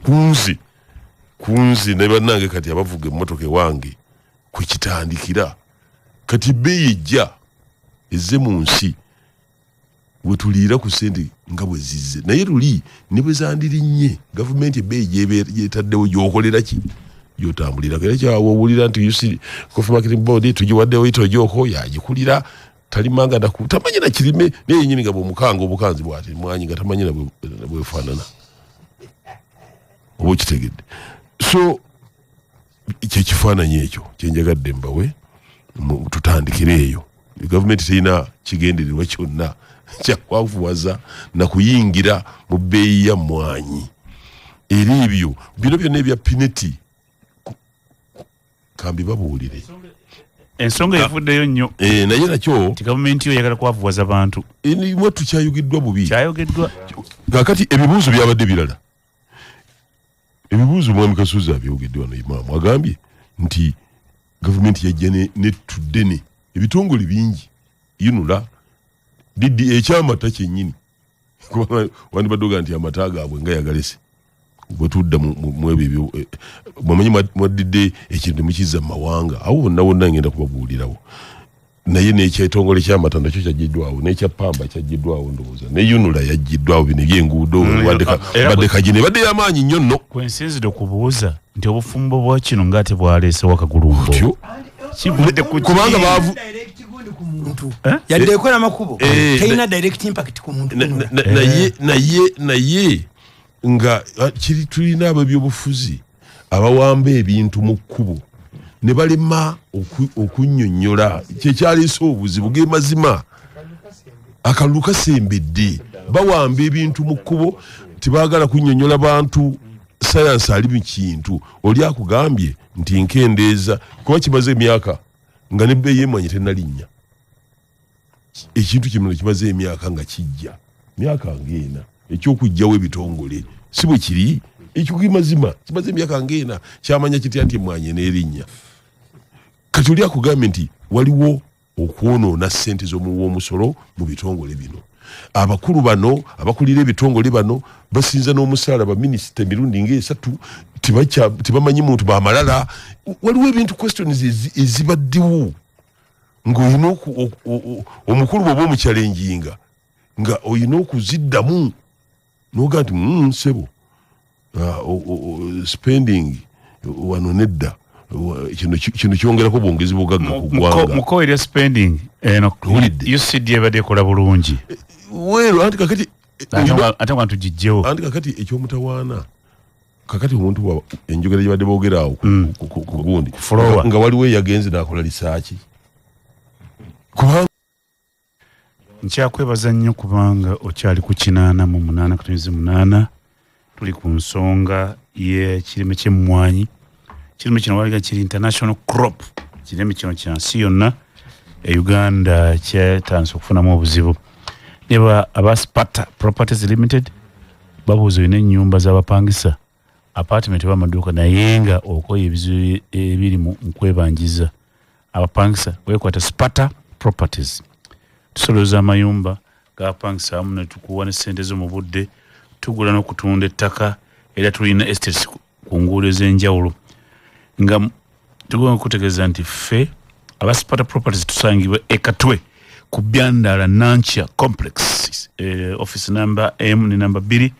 kunzi ne bannange kati abavuga emmotoka ewange kwe kitandikira kati bbeeyi ejja ezze mu nsi we tuliira ku sente nga bwe zizze naye luli ne bwe zandirinnye gavumenti ebbeeyi gyetaddewo gyokolera ki gyotambulira era kyawo owulira nti UC Coffee Marketing Board tugiwaddewo ito gyoko yagikulira talimanga tamanyi na kirime naye yennyini nga bw'omukanga obukanzi bw'ate mwanyi nga tamanyi na bwefaanana oba okitegedde so kyekifaananyi ekyo kyenjagadde mbawe tutandikire eyo gavumenti terina kigendererwa kyonna kyakwavuwaza na kuyingira mu bbeeyi ya mwanyi era ebyo bino byonna ebya pineti kambi babuulire ensonga evuddeyo nnyo naye nakyo nti gavumenti yo yagala kwavuwaza bantu mwe tukyayogeddwa bubi kyayogeddwa kakati ebibuuzo byabadde birala ebibuuzo Mwami Kasuzi abyogedde wano Imaamu agambye nti gavumenti yajja netuddene ebitongole bingi yinula didi ekyamata kyennyini wandibadde oga nti amata gaabwe nga yagalese bwe tudda mu ebyo mwamanyi mwaddidde ekintu mukizza mu mawanga awo bonna ngenda kubabuulirawo naye n'ekyetongole ky'amata nakyo kyaggiddwawo n'ekya pamba kyaggiddwawo ndowooza ne yunula yaggiddwawo bino ebyenguudo badde kagine badde y'amaanyi nnyo nno kwensinzidde okubuuza nti obufumbo bwa kino ng'ate bwaleesewo akagulumbo kubanga baavu yadde ekola amakubo terina direct impact ku muntu naye nga tulina ab'ebyobufuzi abawamba ebintu mu kkubo ne balema okunnyonnyola kyekyaleese obuzibu gemazima akalulu kasembedde bawamba ebintu mu kkubo tibaagala kunnyonnyola bantu sayansi ali mu kintu oli akugambye nti nkendeeza kuba kimaze emyaka nga nebbeeyi emwanyi tennalinnya ekintu kimwe kimaze emyaka nga kijja myaka ng'ena ekyokugjawo ebitongole si bwe kiri ekyo kimazima kimaze emyaka ng'ena kyamanya kitya nti emwanyi n'erinnya kati oli akugambye nti waliwo okwonoona ssente z'omuwoomusolo mu bitongole bino abakulu bano abakulira ebitongole bano basinza n'omusaala baminisita emirundi ng'esatu tibamanyi muntu bamalala waliwo ebintu questions ezibaddewo ng'olina omukulu bw'oba omukyalenjinga nga olina okuziddamu n'oga nti sebo spending wano nedda kino kyongerako bwongezi bugagga ku ggwanga mukowerya spending eno UCD ebadde ekola bulungi weero anti kakati ate nga tugijjewo anti kakati ekyomutawaana kakati omuntu enjogera gye badde boogera awo ku gundi nga waliwo eyagenze n'akola lisaaki kubanga nkyakwebaza nnyo kubanga okyali ku 88 tuli ku nsonga y'ekirime ky'emmwanyi kirime kino waliga kiri international crop kirime kino kya nsi yonna Uganda kyetandise okufunamu obuzibu neba aba Sparta Properties Limited babuuza olina ennyumba z'abapangisa apartment b'amaduuka naye nga okoye ebizibu ebiri mu kwebanjiza abapangisa wekwata Sparta Properties tusoloza amayumba g'abapangisa awamu ne tukuwa ne ssente zo mu budde tugula n'okutunda ettaka era tulina estates ku nguudo ez'enjawulo nga tugomba okutegeeza nti ffe aba Sparta Properties tusangibwa Ekatwe ku Byandala Nancha Complex office number M ne number 2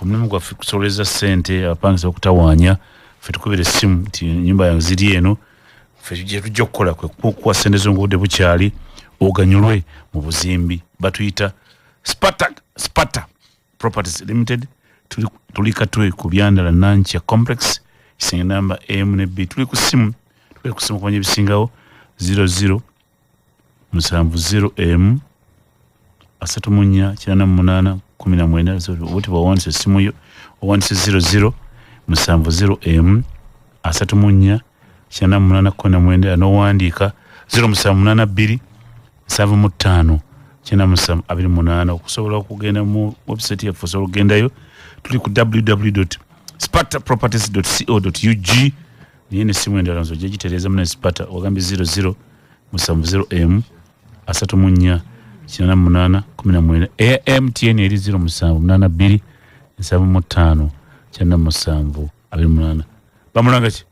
omulimu gwaffe kusoleza ssente abapangisa okutawaanya ffe tukubira essimu nti ennyumba yange ziri eno ffe gye tujja okukola kwe kukuwa ssente z'obudde bukyali oganyulwe mu buzimbi batuyita Sparta Properties Limited tuli Katwe ku Byandala Nancha Complex kisinga namba M ne B. Tuli ku simu kumanya ebisingawo 00 70 M 34 98 wote bawanse simu yo owanse 00 70 M 34 98 anowandiika 0782 75 28 okusobola okugenda mu website yaffe osobola okugendayo. Tuli ku www.spartaproperties.co.ug niye ne simu endala nzo gitereeza mu Sparta ogambye 00 70 M 34 98 18 MTN eri 0782 75 28 bamulanga ki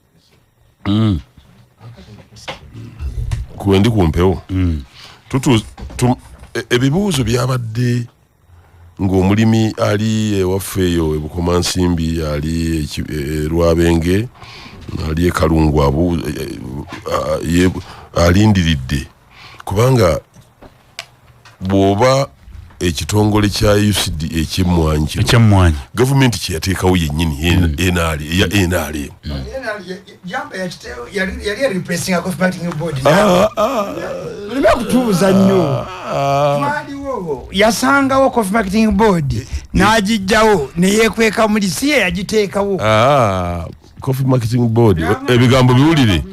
kuwendi kumpewo ebibuuzo byabadde ng'omulimi ali ewaffe eyo ebukomansimbi ali Lwabenge ali ekalungu alindiridde kubanga bw'oba ekitongole kya UCD ekyemmwanyi gavumenti kyeyateekawo yennyini eya NRM yali replacing Marketing Board olina kutuuza nnyo twaliwo yasangawo Coffee Marketing Board n'agijjawo neyeekweka muli si ye yagiteekawo Coffee Marketing Board ebigambo biwulire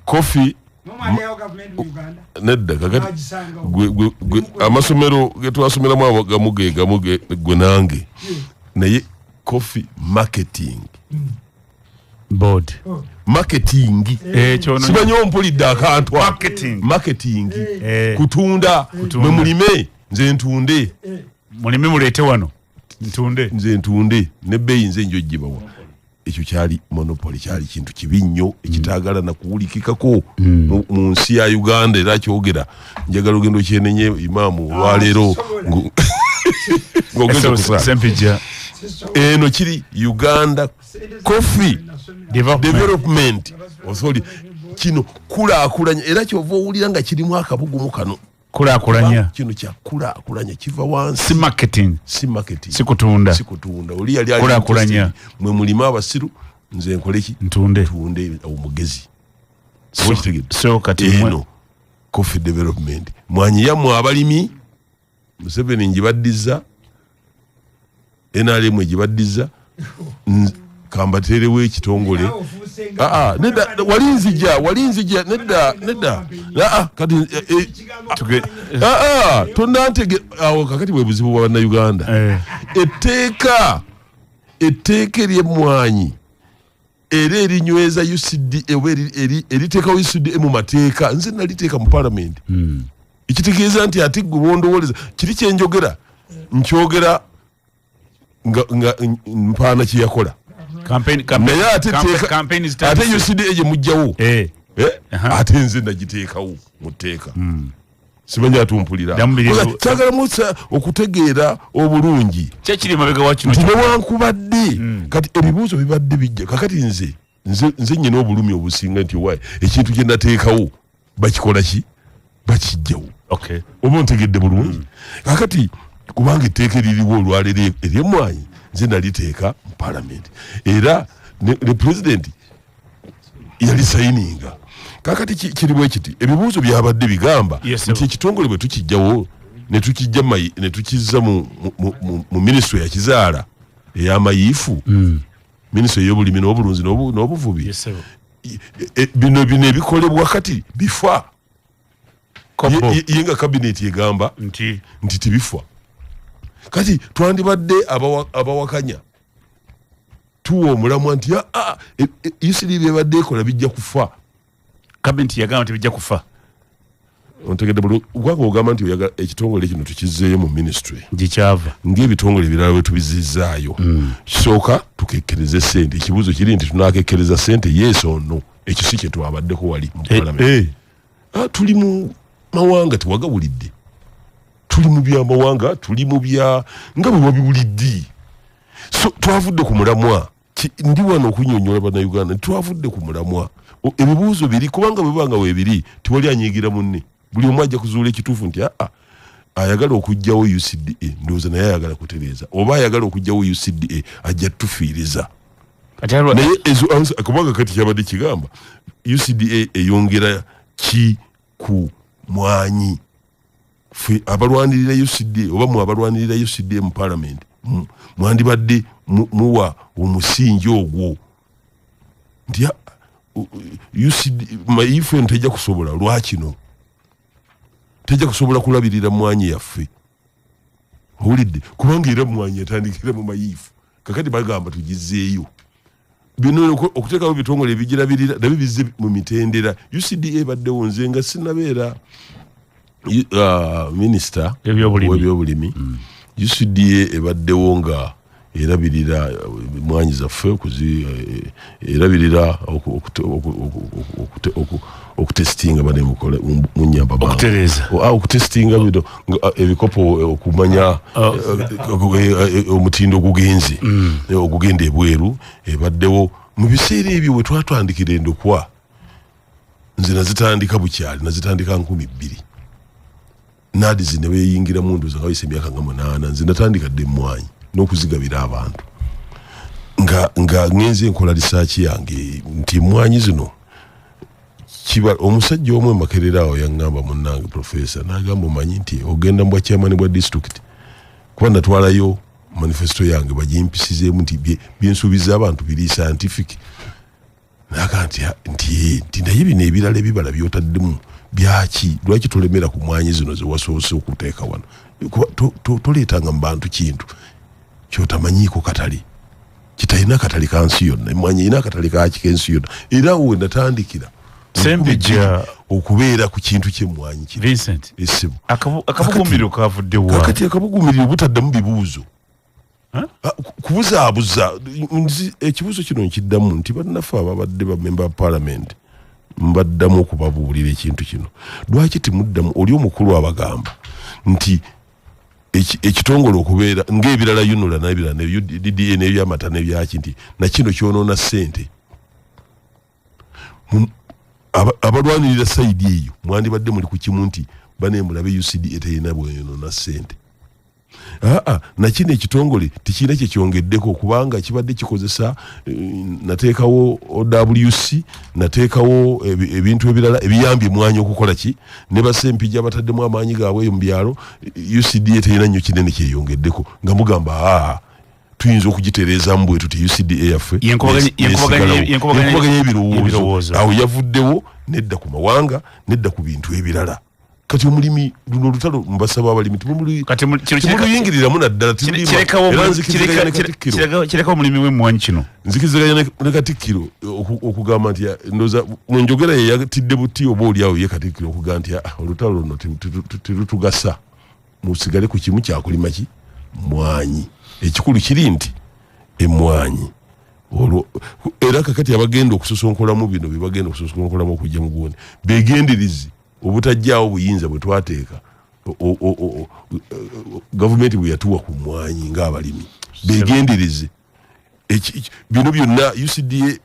Coffee nedda kakati amasomero getwasomeramu agamuge gwe nange naye Coffee Marketing Board marketing sibanyo mpulidde akantu marketing kutunda mwe mulime nze ntunde mulime muleete wano nze ntunde nebbeeyi nze njoggibawa ekyo kyali monopoly kyali kintu kibi nnyo ekitaagala nakuwulikikako mu nsi ya Uganda era kyogera njagala ogendo kyenenye imaamu olwaleero ng'ogeza kusempija eno kiri Uganda Coffee Development Authority kino kulaakulanya era kyova owulira nga kirimu akabugumu kano kulaakulanya kino kya kulaakulanya kiva wansi si marketing si kutunda oli yali kulaakulanya mwe mulima abasiru nze nkole ki ntunde omugezi so kati eno Coffee Development mwanyi yammwe abalimi Museveni njibaddiza NRM ejibaddiza kambaterewo ekitongole nedda walinzija nedda kati tonnantege awo kakati bwe buzibu bwa bannayuganda etteeka ery'emmwanyi era erinyweza UCD eriteekawo UCD mu mateeka nze naliteeka mu Parliament ekitegeeza nti ate gwe bondowoleza kiri kyenjogera nkyogera nga mpaana kyeyakola naye ate UCD eje mujjawo ate nze nagiteekawo mu tteeka simanya atumpulira kyagala musa okutegeera obulungi kyekiri mabega wa kino newankubadde kati ebibuuzo bibadde bijja kakati nze nnyina obulumi obusinga nti owaye ekintu kye nateekawo bakikola ki bakijjawo oba ontegedde bulungi kakati kubanga etteeka eririwo olwaleero ery'emmwanyi nze naliteeka mu Parliament era ne president yali sayininga kakati kirimu ekiti ebibuuzo byabadde bigamba nti ekitongole bwe tukijjawo ne tukizza mu ministry ya kizaala ey'amayiifu ministry ey'obulimi n'obulunzi n'obuvubi bino ebikolebwa kati bifa yenga kabineti egamba nti tibifa kati twandibadde abawakanya tuwa omulamwa nti UCD byebadde ekola bijja kufa kabineti yagamba nti bijja kufa ontegedde bulu gwanga ogamba nti oyagala ekitongole kino tukizzeeyo mu ministry gikyava ng'ebitongole ebirala bwe tubizizzaayo kisooka tukekkereze sente ekibuuzo kiri nti tunakekkereza sente yes or no ekyo si kye twabaddeko wali mu Parliament tuli mu mawanga tewagawulidde tuli mu byamawanga tuli mu bya nga bwe wabiwulidde so twavudde ku mulamwa ndi wano okunyonyola bannayuganda twavudde ku mulamwa ebibuuzo biri kubanga bwe banga weebiri tiwali anyiigira munne buli omu ajja kuzuula ekituufu nti ayagala okuggyawo UCDA ndowooza naye ayagala kutereeza oba ayagala okuggyawo UCDA ajja tufiiriza naye ezo kubanga kati kyabadde kigamba UCDA eyongera ki ku mwanyi fe abalwanirira UCDA oba mu abalwanirira UCDA mu parliament mwandibadde muwa omusingi ogwo nti UCDA mayifu ntajja kusobola lwakino tejja kusobola kulabirira mwanyi yaffe hulidde kubanga era mwanyi atandikira mu mayifu kakati bagamba tugizeeyo bino okuteekawo bitongole ebigirabirira nabyo bizze mu mitendera UCDA baddewo nze nga sinabeera minisita w'ebyobulimi UCDA ebaddewo nga erabirira mwanyi zaffe erabirira okutestinga bane munyamba okutestinga bino ebikopo okumanya omutindo ogugenze ogugenda ebweru ebaddewo mu biseera ebyo bwe twatandikira endokwa nze nazitandika bukyali nazitandika 2000 nadizi ne beeyingira mundu za kawise emyaka nga 8 nze natandika dde mwanyi n'okuzigabira abantu nga ngenze enkola research yange nti mwanyi zino kiba omusajja omwe makerera awo yangamba munnange professor n'agamba omanyi nti ogenda mu chairman bwa district kuba natwalayo manifesto yange bagimpisizeemu nti byensuubiza abantu biri scientific naga nti naye bino ebirala ebibala byotaddemu byaki lwaki tolemera ku mwanyi zino ze wasoose okuteeka wano toleetanga mu bantu kintu kyotamanyiiko katali kitalina katali ka nsi yonna mwanyi ina katali kaki k'ensi yonna era we natandikira sembejja okubeera ku kintu ky'emmwanyi kino Vincent esibu akabugumiriro kavudde wa kakati akabugumiriro butaddamu bibuuzo kubuzaabuza ekibuuzo kino nkiddamu nti bannaffe ababadde bamemba ba parliament mbaddamu okubabuulira ekintu kino lwaki timuddamu oli omukulu abagamba nti ekitongole okubeera ng'ebirala yunula n'ebirala DDA n'ebyamata n'ebyaki nti nakino kyonoona ssente abalwanirira sayidi eyo mwandibadde muli ku kimu nti banemulabe UCDA terina bweyonoona ssente nakino ekitongole tikina kyekyongeddeko kubanga kibadde kikozesa nateekawo OWC nateekawo ebintu ebirala ebiyambye mwanyi okukola ki ne basempija bataddemu amaanyi gaabwe eyo mu byalo UCDA terina nnyo kinene kyeyongeddeko nga mugamba tuyinza okugitereeza mu bwetu ti UCDA yaffe yenkubaganya ebirowoozo awo yavuddewo nedda ku mawanga nedda ku bintu ebirala kati omulimi luno lutalo mbasaba abalimi timuluyingiriramu naddala kireka omulimi w'emmwanyi kino nzikiziganya ne Katikkiro okugamba nti ndoza munjogera ye yatidde buti oba oli awo ye Katikkiro okugamba nti olutalo luno terutugasa musigale ku kimu kyakulima ki mwanyi ekikulu kiri nti emmwanyi era kakati abagenda okusosonkolamu bino bebagenda okusosonkolamu okujja mu gundi begenderizi obutajjaawo buyinza bwe twateeka gavumenti bwe yatuwa ku mwanyi ng'abalimi begendereze bino byonna UCDA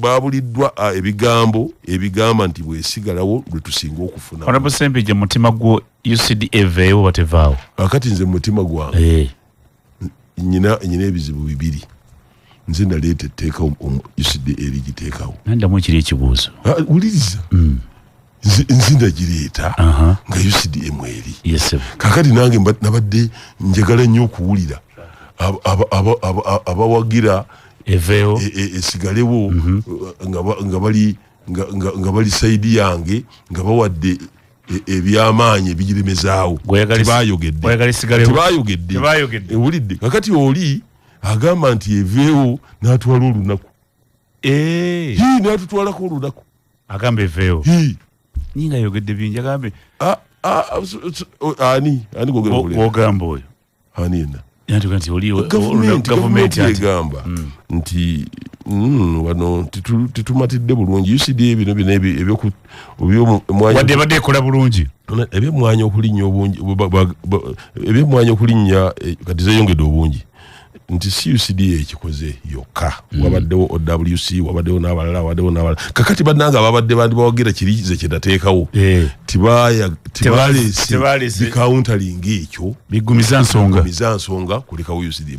babuliddwa ebigambo ebigamba nti bwesigalawo lwe tusinga okufuna Honorable Sembejja mutima gwo UCDA eveewo batevaawo akati nze mutima gwange nyina ebizibu bibiri nze naleeta etteeka UCDA erigiteekawo nandamu ekiri ekibuuzo wuliriza nzinda gireeta nga UCDA mweri kakati nange nabadde njagala nnyo okuwulira abawagira eveewo esigalewo nga bali sayidi yange nga bawadde ebyamaanyi ebigiremezaawo tebayogedde ewulidde kakati oli agamba nti eveewo n'atwala olunaku n'atutwalako olunaku agamba eveewo nyinga yogedde bingi agambe ani ogamba oyo anina nti gavumenti egamba nti wano titumatidde bulungi UCDA bino wadde badde ekola bulungi ebyemwanyi okulinnya obungi ebyemwanyi okulinnya kati zeyongedde obungi nti CUCD ekikoze yokka wabaddewo OWC wabaddewo n'abalala kakati bannanga ababadde bandi bawagira kirize kyedateekawo tibalese countering ekyo bigumiza nsonga kulekawo UCD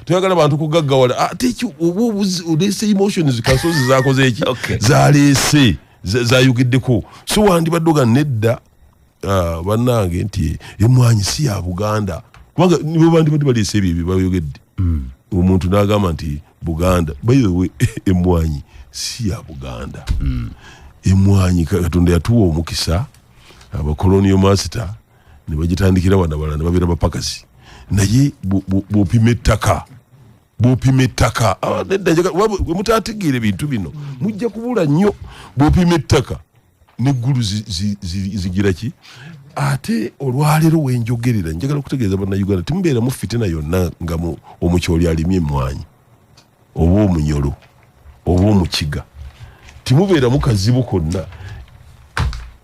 tuyagala bantu kugaggawala ate ekyo oba olese emotions kasozi zakoze eki zalese zayugiddeko so wandibadde oga nedda bannange nti emwanyi si ya Buganda kubanga nibo bandi balese ebyo bayogedde omuntu n'agamba nti Buganda bayiwe emwanyi si ya Buganda emwanyi Katonda yatuwa omukisa abakolonial master ne bagitandikira wanabalana babeera bapakasi naye bw'opima ettaka mutategeera ebintu bino mujja kubula nnyo bw'opima ettaka n'eggulu zigira ki ate olwaleero wenjogerera njagala okutegeeza bannayuganda timubeera mu fitina yonna nga omukyoli alimye emmwanyi oba omunyolo oba omukiga timubeera mu kazibu konna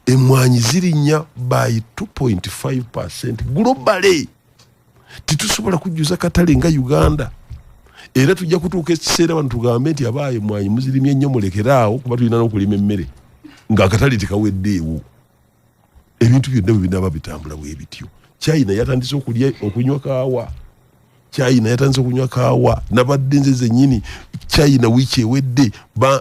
emmwanyi zirinnya by 2.5% globally titusobola kujjuza katale nga Uganda era tujja kutuuka ekiseera bano tugambe nti abaaye emmwanyi muzirimye ennyo mulekeraawo kuba tulina n'okulima emmere ng'akatale tekaweddeewo ebintu byonna bwe binaaba bitambula bwe bityo China yatandise okunywa kaawa nabadde nze zennyini China wiiki ewedde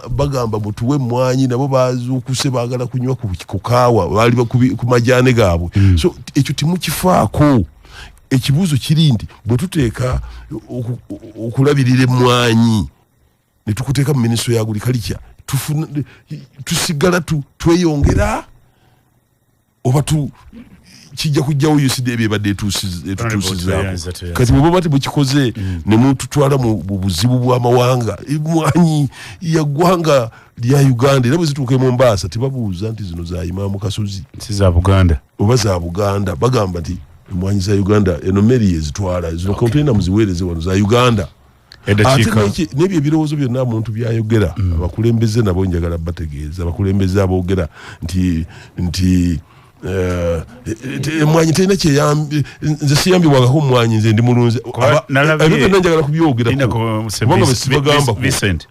bagamba mutuwe emmwanyi nabo bazuukuse baagala kunywa ku kaawa baali ku majaane gaabwe so ekyo timukifaako ekibuuzo kiri nti bwe tuteeka okulabirira emmwanyi ne tukuteeka mu minisitule ya agriculture tusigala tweyongera oba kijja kujjawo UCD ebibadde etutuusizaako kati bwe bati bukikoze ne mututwala mu buzibu bw'amawanga emmwanyi ya ggwanga lya Uganda era bwe zituuka mu Mombasa tebabuuza nti zino za Imaamu Kasozi si za Buganda oba za Buganda bagamba nti emmwanyi za Uganda eno meri ezitwala zino konteyina muziweereze wano za Uganda n'ebyo ebirowoozo byonna omuntu byayogera abakulembeze nabo njagala bategeeza abakulembeze aboogera nti emmwanyi terina kyeyambi nze siyambibwangako emmwanyi nze ndi mulunzi ebyo byonna njagala kubyogerako besibagamba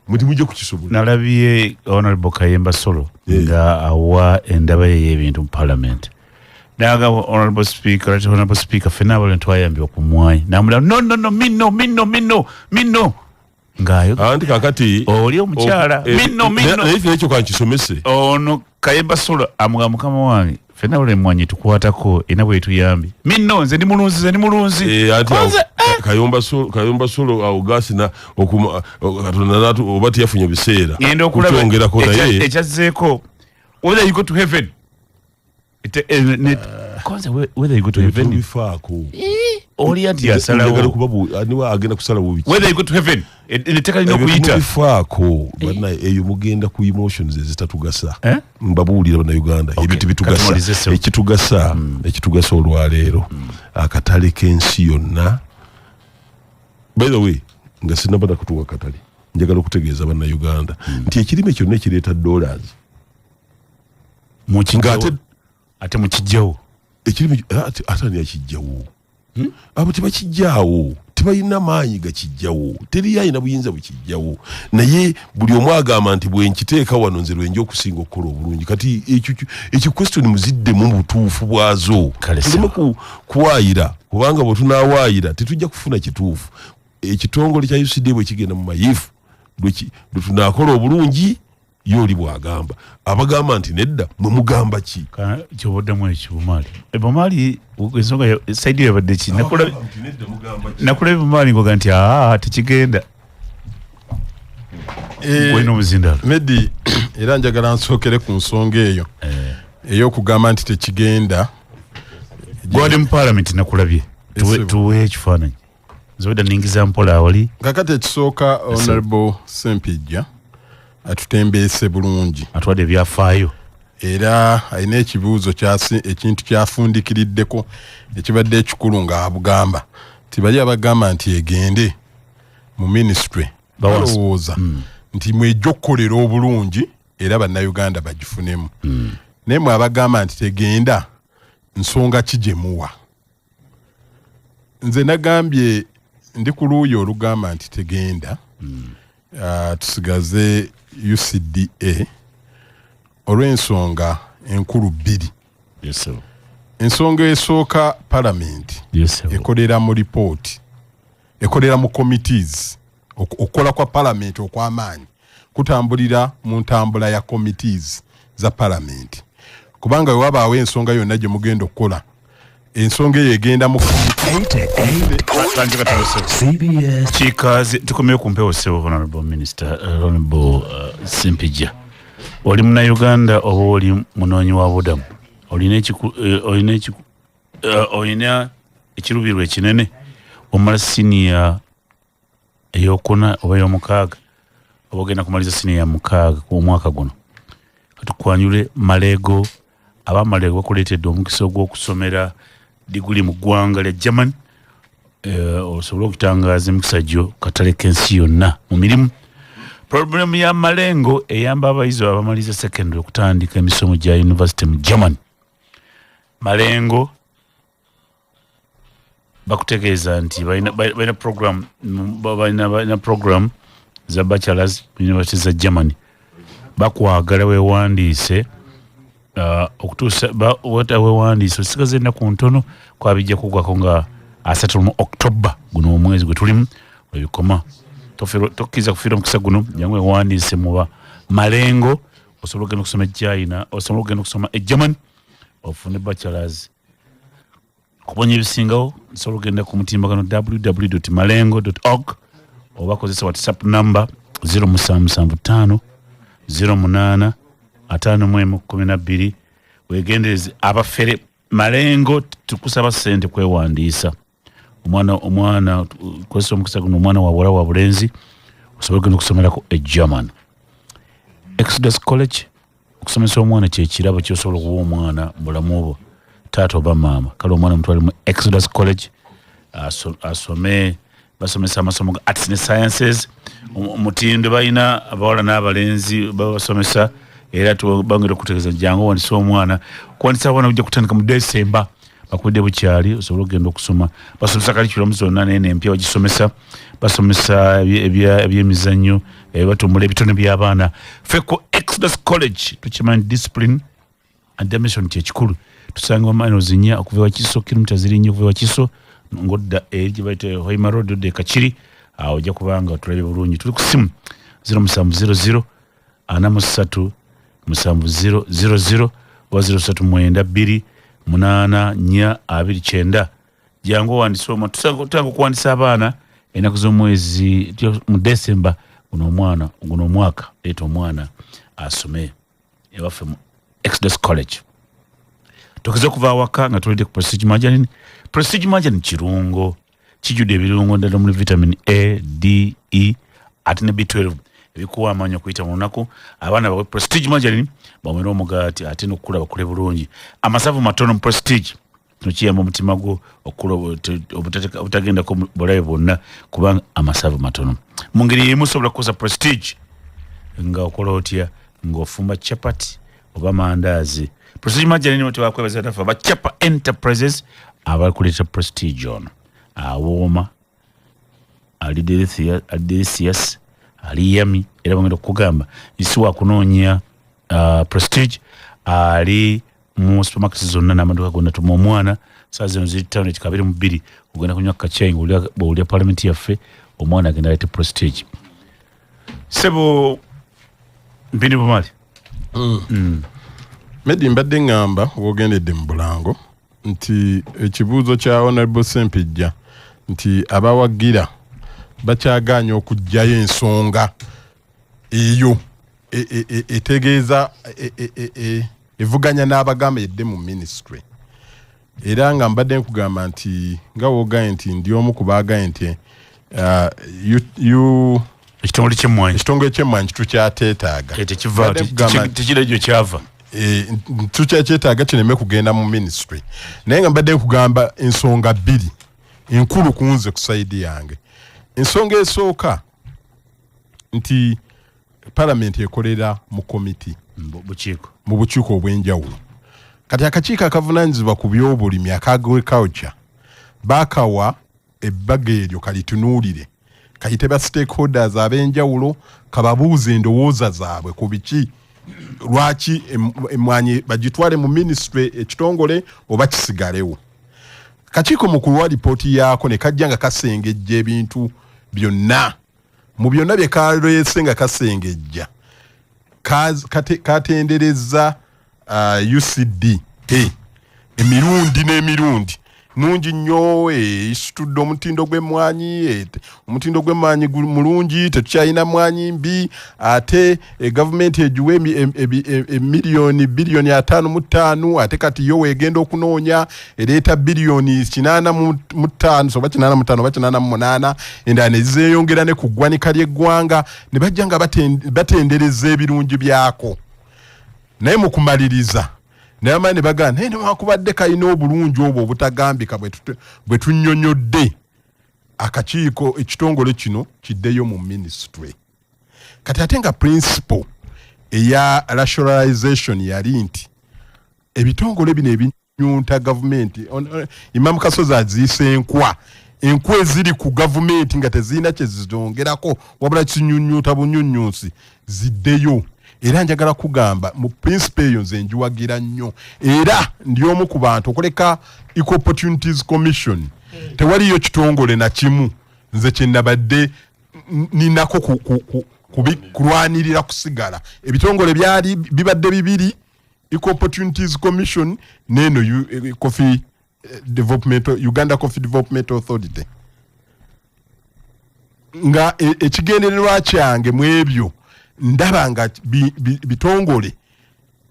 muti mujja kukisobola nalabye Honorable Kayemba Solo nga awa endaba ye y'ebintu mu Parliament naga Honorable Speaker fena bale twayambibwa ku mmwanyi namula no minno ngayo anti kakati oli omukyala minno ekyo kankisomese ono Kayemba Solo amuga mukama wange fena bale mmwanyi tukwatako ina bwe tuyambi minno nze ndi mulunzi ati Kayemba Solo augasi na Katonda natu obati yafunye biseera kutongerako naye ekyazeeko whether you go to heaven whether you go to heaven bifaako oli anti yasalawo kubabu aniwa agenda kusalawo biki whether you go to heaven eteka lino kuyita bifaako bana eyo mugenda ku emotions ezitatugasa mbabuulira bana Uganda ebintu bitugasa ekitugasa olwaleero akatale k'ensi yonna by the way nga sinabada kutuwa katale njagala okutegeeza bana Uganda nti ekirime kyonna ekireeta dollars ate mukijjawo ekirime atani yakijjawo abo tebakijjaawo tebalina maanyi gakijjawo teri yalina buyinza bukijjawo naye buli omu agamba nti bwenkiteeka wano nze lwenja okusinga okukola obulungi kati ekyo question muziddemu butuufu bwazo tuleme kuwaayira kubanga bwe tunaawaayira tetujja kufuna kituufu ekitongole kya UCD bwe kigenda mu mayifu lwe tunaakola obulungi yoli bwagamba abagamba nti nedda mwe mugamba ki kyoboddamu ekibumali ebumali ensonga saidi yabadde ki nakula ebumali ngoga nti tekigenda wena omuzindalo Medi era njagala nsookere ku nsonga eyo ey'okugamba nti tekigenda gwali mu Parliament nakulabye tuwe ekifaananyi nzewedda ningiza mpola awali kakati ekisooka Honorable Sempijja atutembeese bulungi atwadde ebyafaayo era alina ekibuuzo ekintu kyafundikiriddeko ekibadde ekikulu nga abugamba tibali abagamba nti egende mu ministry balowooza nti mwejja okukolera obulungi era bannayuganda bagifunemu naye mwe abagamba nti tegenda nsonga ki gye muwa nze nagambye ndi ku luuyi olugamba nti tegenda tusigaze UCDA olw'ensonga enkulu bbiri. Yes, sir. Ensonga esooka Parliament ekolera mu report, ekolera mu committees. Okukola kwa Parliament okw'amaanyi kutambulira mu ntambula ya committees za Parliament. Kubanga wabaawo ensonga yonna gye mugenda okukola, ensonga eyo egenda mu Chikazi tukomeye kumpewo sebo Honorable Minister Honorable Simpija. Oli muna Uganda oba oli munoonyi wa budamu. Olina ekirubirwa ekinene omala senior eyokuna oba ey'omukaaga oba ogenda kumaliza senior ya mukaaga ku mwaka guno. Katukwanyule Malego abamalego bakuleetedde omukisa ogw'okusomera diguli mu ggwanga lya Germany. Osobola okutangaaza emikisa gyo katale k'ensi yonna mu mirimu. Problem ya Malengo eyamba abayizi abamaliza secondary okutandika emisomo gya university mu Germany. Malengo bakutegeeza nti balina program za bachelors mu university za Germany. Bakwagala weewandiise okutuusa weewandiise osigaze ennaku ntono kwabijja kugwako nga 3 mu October guno omwezi gwe tulimu webikoma. Tokkiriza kufiira omukisa guno jangu weewandiise muba Malengo osobola okugenda okusoma China, osobola okugenda okusoma Germany ofune bachelors. Kuponya ebisingawo osobola okugenda ku mutimbagano www.malengo.org oba kozesa WhatsApp number 0775 08 5112 wegendereze abafere Malengo tukusaba sente kwewandiisa. Omwana kwesa omukisa guno omwana wabula wa bulenzi osobola okugenda okusomerako German. Exodus College okusomesa omwana kyekirabo kyosobola okuwa omwana bulamu obwo taata oba maama. Kale omwana mutwale mu Exodus College asome basomesa amasomo ga arts and sciences. Mutindo balina abawala n'abalenzi babasomesa era tubangire okutegeeza jangu wandisa omwana kwandisa abana kujja kutandika mu December bakudde bukyali osobola okugenda okusoma. Basomesa curriculum zonna nene empya bagisomesa. Basomesa ebyemizannyo batumbula ebitone by'abaana. Feko Exodus College tukimanyi discipline and demonstration kyekikulu. Tusanga maino zinya okuva Wakiso kilomita ziri nnyo okuva Wakiso ngodda gye bayita Hoima Road de Kachiri ojja kubanga tulabe bulungi. Tuli ku simu 0700 43 7000 0392 842 jangu wandisoma tusanga kuwandisa abaana ennaku z'omwezi mu December guno omwaka leeta omwana asome ewaffe mu Exodus College. Tokeza okuva awaka nga tulidde ku Prestige Margarine. Prestige Margarine kirungo kijjudde ebirungo ddala omuli vitamin A, D, E ate ne B12 ebikuwa amaanyi okuyita mu lunaku. Abaana bawe Prestige Margarine bawera omugaati ate n'okukula bakule bulungi. Amasavu matono mu Prestige tukiyamba omutima gwo okula obutagendako bulabe bwonna kubanga amasavu matono. Mu ngeri y'emu osobola kukoza Prestige nga okola otya ng'ofumba chapati oba mandaazi. Prestige Margarine wati wakwebaza tafa ba Chapa Enterprises abakuleeta Prestige ono awooma ali delicious ali yami era bangenda okugamba isi wakunoonya Prestige ali mu supermarkets zonna n'amaduka gonna tuma omwana saa zino ziri 5:22 ogenda kunywa kacai ng'owulira Parliament yaffe omwana agenda alete Prestige. Sebo mpindi bumali Medi mbadde ngamba wogendedde mu Bulango nti ekibuuzo kya Honorable Sempijja nti abawagira bakyagaanya okujjayo ensonga eyo etegeeza evuganya n'abagamba yedde mu ministry. Era nga mbadde nkugamba nti nga woogaye nti ndi omu ku baagaye nti ekitongole ky'emmwanyi tukyateetaaga tekira gyo kyava tukyakyetaaga kireme kugenda mu ministry. Naye nga mbadde nkugamba ensonga bbiri enkulu ku nze ku sayidi yange. Ensonga esooka nti Parliament ekolera mu committee mu bukiiko obw'enjawulo. Kati akakiiko akavunaanyizibwa ku by'obulimi aka agriculture baakawa ebbaga eryo kalitunuulire kayite ba stakeholders ab'enjawulo kababuuze endowooza zaabwe ku biki lwaki emmwanyi bagitwale mu ministry ekitongole oba kisigalewo. Kakiiko mukulu wa lipooti yaako ne kajja nga kasengejja ebintu byonna mu byonna bye kaleese nga kasengejja katendereza UCD emirundi n'emirundi nungi nnyo isitudde omutindo gw'emmwanyi mulungi tetukyalina mmwanyi mbi ate gavumenti egiwe emiliyoni bilioni 55 ate kati yo weegenda okunoonya ereeta bilioni 85 soba 85 oba 88 endala ne zeeyongera ne ku ggwanika ly'eggwanga ne bajja nga batendereza ebirungi byako naye mu kumaliriza naye amaani bagana naye newakubadde kalina obulungi obwo obutagambika bwe tunnyonnyodde akakiiko ekitongole kino kiddeyo mu ministry kati ate nga principle eya rationalization yali nti ebitongole bino ebinyunta gavumenti Imam Kasozi aziise enkwa eziri ku gavumenti nga tezirina kye zizongerako wabula kinyunyuta bunyunyusi ziddeyo. Era njagala kugamba mu principle eyo nze njiwagira nnyo era ndi omu ku bantu okuleka Equal Opportunities Commission tewaliyo kitongole na kimu nze kye nabadde ninako kulwanirira kusigala ebitongole byali bibadde bibiri Equal Opportunities Commission neno Coffee Development Uganda Coffee Development Authority nga ekigendererwa kyange mu ebyo ndaba nga bitongole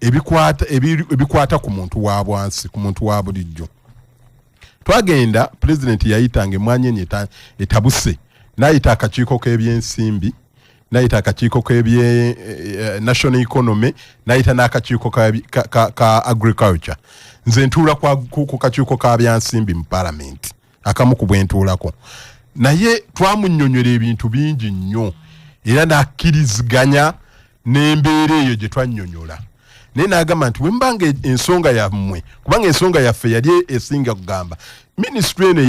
ebikwata ku muntu wa bwansi ku muntu wa bulijjo. Twagenda president yayitanga emmwanyi enye etabuse n'ayita akakiiko k'ebyensimbi n'ayita akakiiko k'ebye national economy n'ayita n'akakiiko ka agriculture. Nze ntuula ku kakiiko ka byansimbi mu parliament akamu ku bwentuulako naye twamunnyonnyola ebintu bingi nnyo era n'akkiriziganya n'embeera eyo gye twannyonnyola naye n'agamba nti bwe mbanga ensonga yammwe kubanga ensonga yaffe yali esinga kugamba ministry eno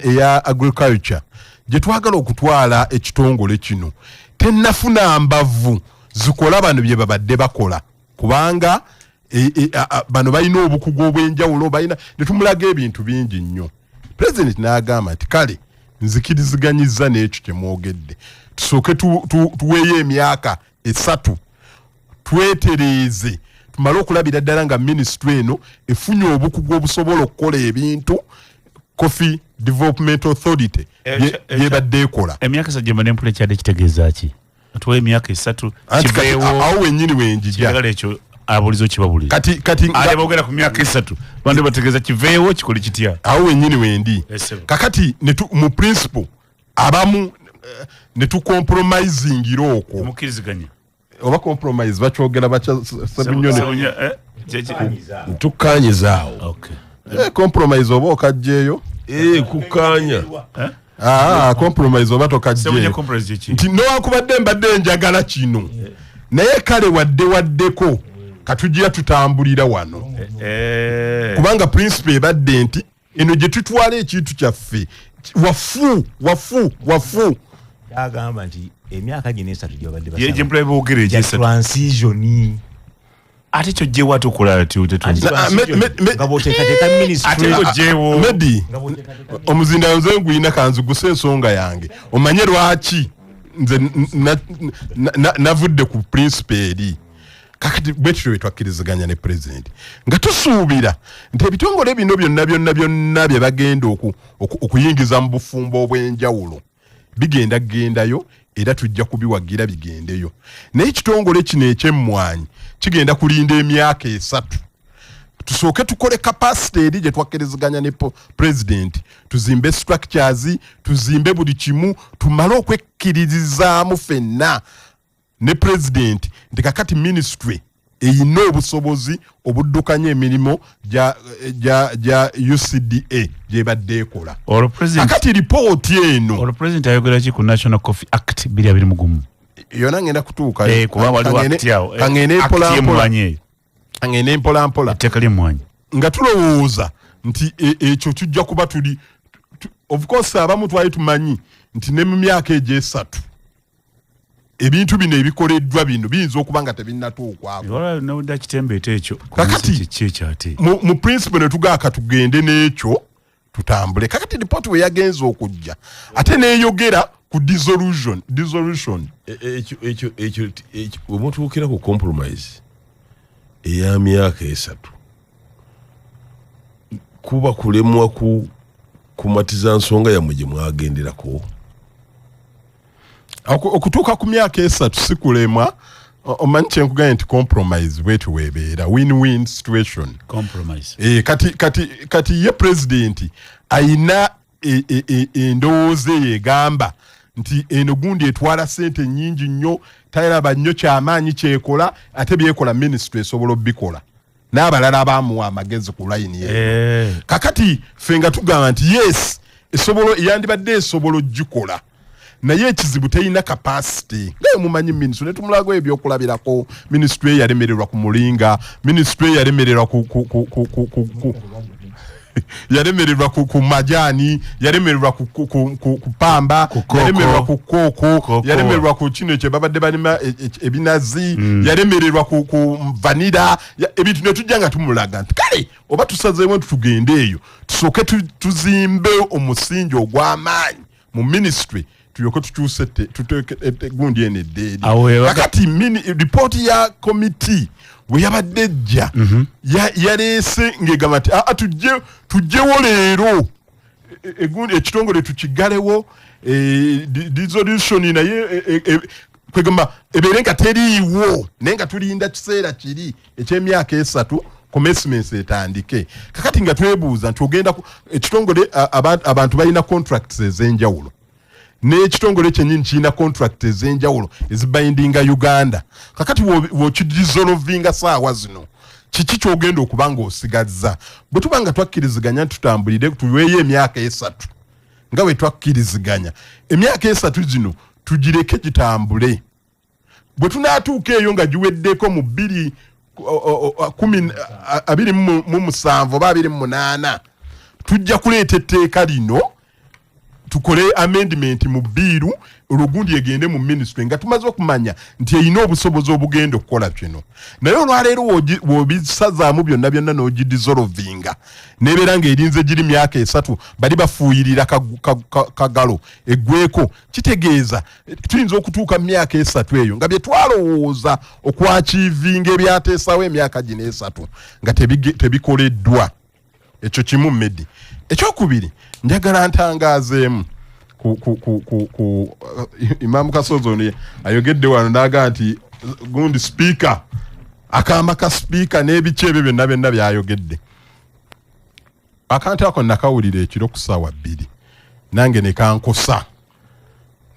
eya agriculture gye twagala okutwala ekitongole kino tennafuna mbavu zikola bano bye babadde bakola kubanga bano balina obukugu obw'enjawulo balina ne tumulaga ebintu bingi nnyo. President n'agamba nti kale nzikiriziganyizza n'ekyo kye mwogedde tusooke tuweeyo emyaka 3 twetereeze tumale okulabira ddala nga ministry eno efunye obukugu obusobola okukola ebintu Coffee Development Authority yebadde ekola. Emyaka sajjema n'empula ekyadde kitegeeza ki? Atuwa emyaka 3 kiveewo awo wennyini wenjija kigala ekyo abulizo kibabulira kati alibogera ku myaka 3 bande bategeeza kiveewo kikoli kitya awo wennyini wendi kakati mu principle abamu ne tu compromising okwo mukiriziganya oba compromise bakyogera bacha sabunyone tukanyizaawo okay compromise oba okajjeeyo kukanya compromise oba tokajjeeyo nti nowakubadde mbadde njagala kino naye kale waddeko katujja tutambulira wano kubanga principle ebadde nti eno gye tutwala ekintu kyaffe wafu agamba nti emyaka gino 3 gyobadde basaba ye mpula boogere je transition ate kyo je watu kola ati ngaboteekateeka ministry ate jewo medi omuzinda nze ngwina kanzu guse ensonga yange omanye lwaki nze navudde ku principle eri kakati bwetyo twakkiriziganya ne president nga tusuubira nti ebitongole bino byonna bye bagenda okuyingiza mu bufumbo obw'enjawulo bigendayo era tujja kubiwagira bigendeyo naye ekitongole kino eky'emmwanyi kigenda kulinda emyaka 3 tusooke tukole capacity eri gye twakkiriziganya ne president tuzimbe structures tuzimbe buli kimu tumale okwekkirizaamu ffenna ne president nti kakati ministry eyina obusobozi obuddukanya emirimu gya UCDA gyebadde ekola akati ripooti eno president ayogera ki ku National Coffee Act 2021 yona ngenda kutuuka kuba waliwo act yawo angene mpola etteeka ly'emmwanyi nga tulowooza nti ekyo tujja kuba of course abamu twali tumanyi nti ne mu myaka egy'esatu ebintu bino ebikoleddwa bino biyinza okuba nga tebinnatuukwako. Wala nawudde kitembeeta ekyo. Kakati kyeki mu principle ne tugaaka tugende n'ekyo tutambule. Kakati ripoti we yagenza okujja ate neeyogera ku dissolution. Ekyo omutuukira ku compromise eya myaka esatu kuba kulemwa kumatiza nsonga yammwe gye mwagenderako. Okutuuka ku myaka esatu si kulemwa. Omanyi kyenkugambye nti compromise bwetyo weebeera win-win situation. Compromise. Kati ye president ayina endowooza eyo egamba nti eno gundi etwala ssente nnyingi nnyo tayiraba nnyo kyamaanyi kyekola ate byekola ministry esobola obbikola n'abalala abaamuwa amagezi ku layini yeyo. Kakati ffe nga tugamba nti yes yandibadde esobola ogikola naye ekizibu teyina capacity. Ngaye mumanyi ministry netumulago ebyokulabirako ministry yalemererwa ku mulinga, ministry yalemererwa yalemererwa ku majani, yalemererwa ku pamba, yalemererwa ku koko, yalemererwa ku kino kye babadde balima ebinazi, yalemererwa ku vanilla, ebintu ne tujja nga tumulaga nti kale oba tusazeewo tugende eyo tusooke tuzimbe omusingi ogw'amaanyi mu ministry tuyoko tukyuse tuteeke gundi ene eddeeri. Kakati report ya committee we yabadde ejja yaleese ng'egamba nti tujjewo leero ekitongole tukigalewo dissolution naye kwegamba ebeere nga teriiwo naye nga tulinda kiseera kiri eky'emyaka esatu commencements etandike. Kakati nga twebuuza nti ogenda ekitongole abantu balina contracts ez'enjawulo n'ekitongole kyennyini kirina contract ez'enjawulo ezibindinga Uganda. Kakati wokidissolvinga saawa zino kiki kyogenda okuba ng'osigazza bwe tuba nga twakkiriziganya tutambulire tuweeyo emyaka esatu nga bwe twakkiriziganya emyaka esatu zino tugireke gitambule. Bwe tunaatuuka eyo nga giweddeko mu 2017 oba 28 tujja kuleeta etteeka lino tukole amendment mu biiru olugundi egende mu ministry nga tumaze okumanya nti eyina obusobozi obugenda okukola kino. Naye olwaleero w'obisazaamu byonna n'ogidissolvinga n'ebeera ng'erinze giri myaka esatu bali bafuuyirira kagalo eggweko kitegeeza tuyinza okutuuka mu myaka esatu eyo nga bye twalowooza okwakiivinga ebyateesawo emyaka gino esatu nga tebikoleddwa. Ekyo kimu Medi. Ekyokubiri njagala ntangaazeemu ku Imam Kasozo ne ayogedde wano n'aga nti gundi speaker akamba ka speaker n'ebice ebyo byonna byayogedde. Akantu ako nakawulira ekiro ku ssaawa 2 nange ne kankosa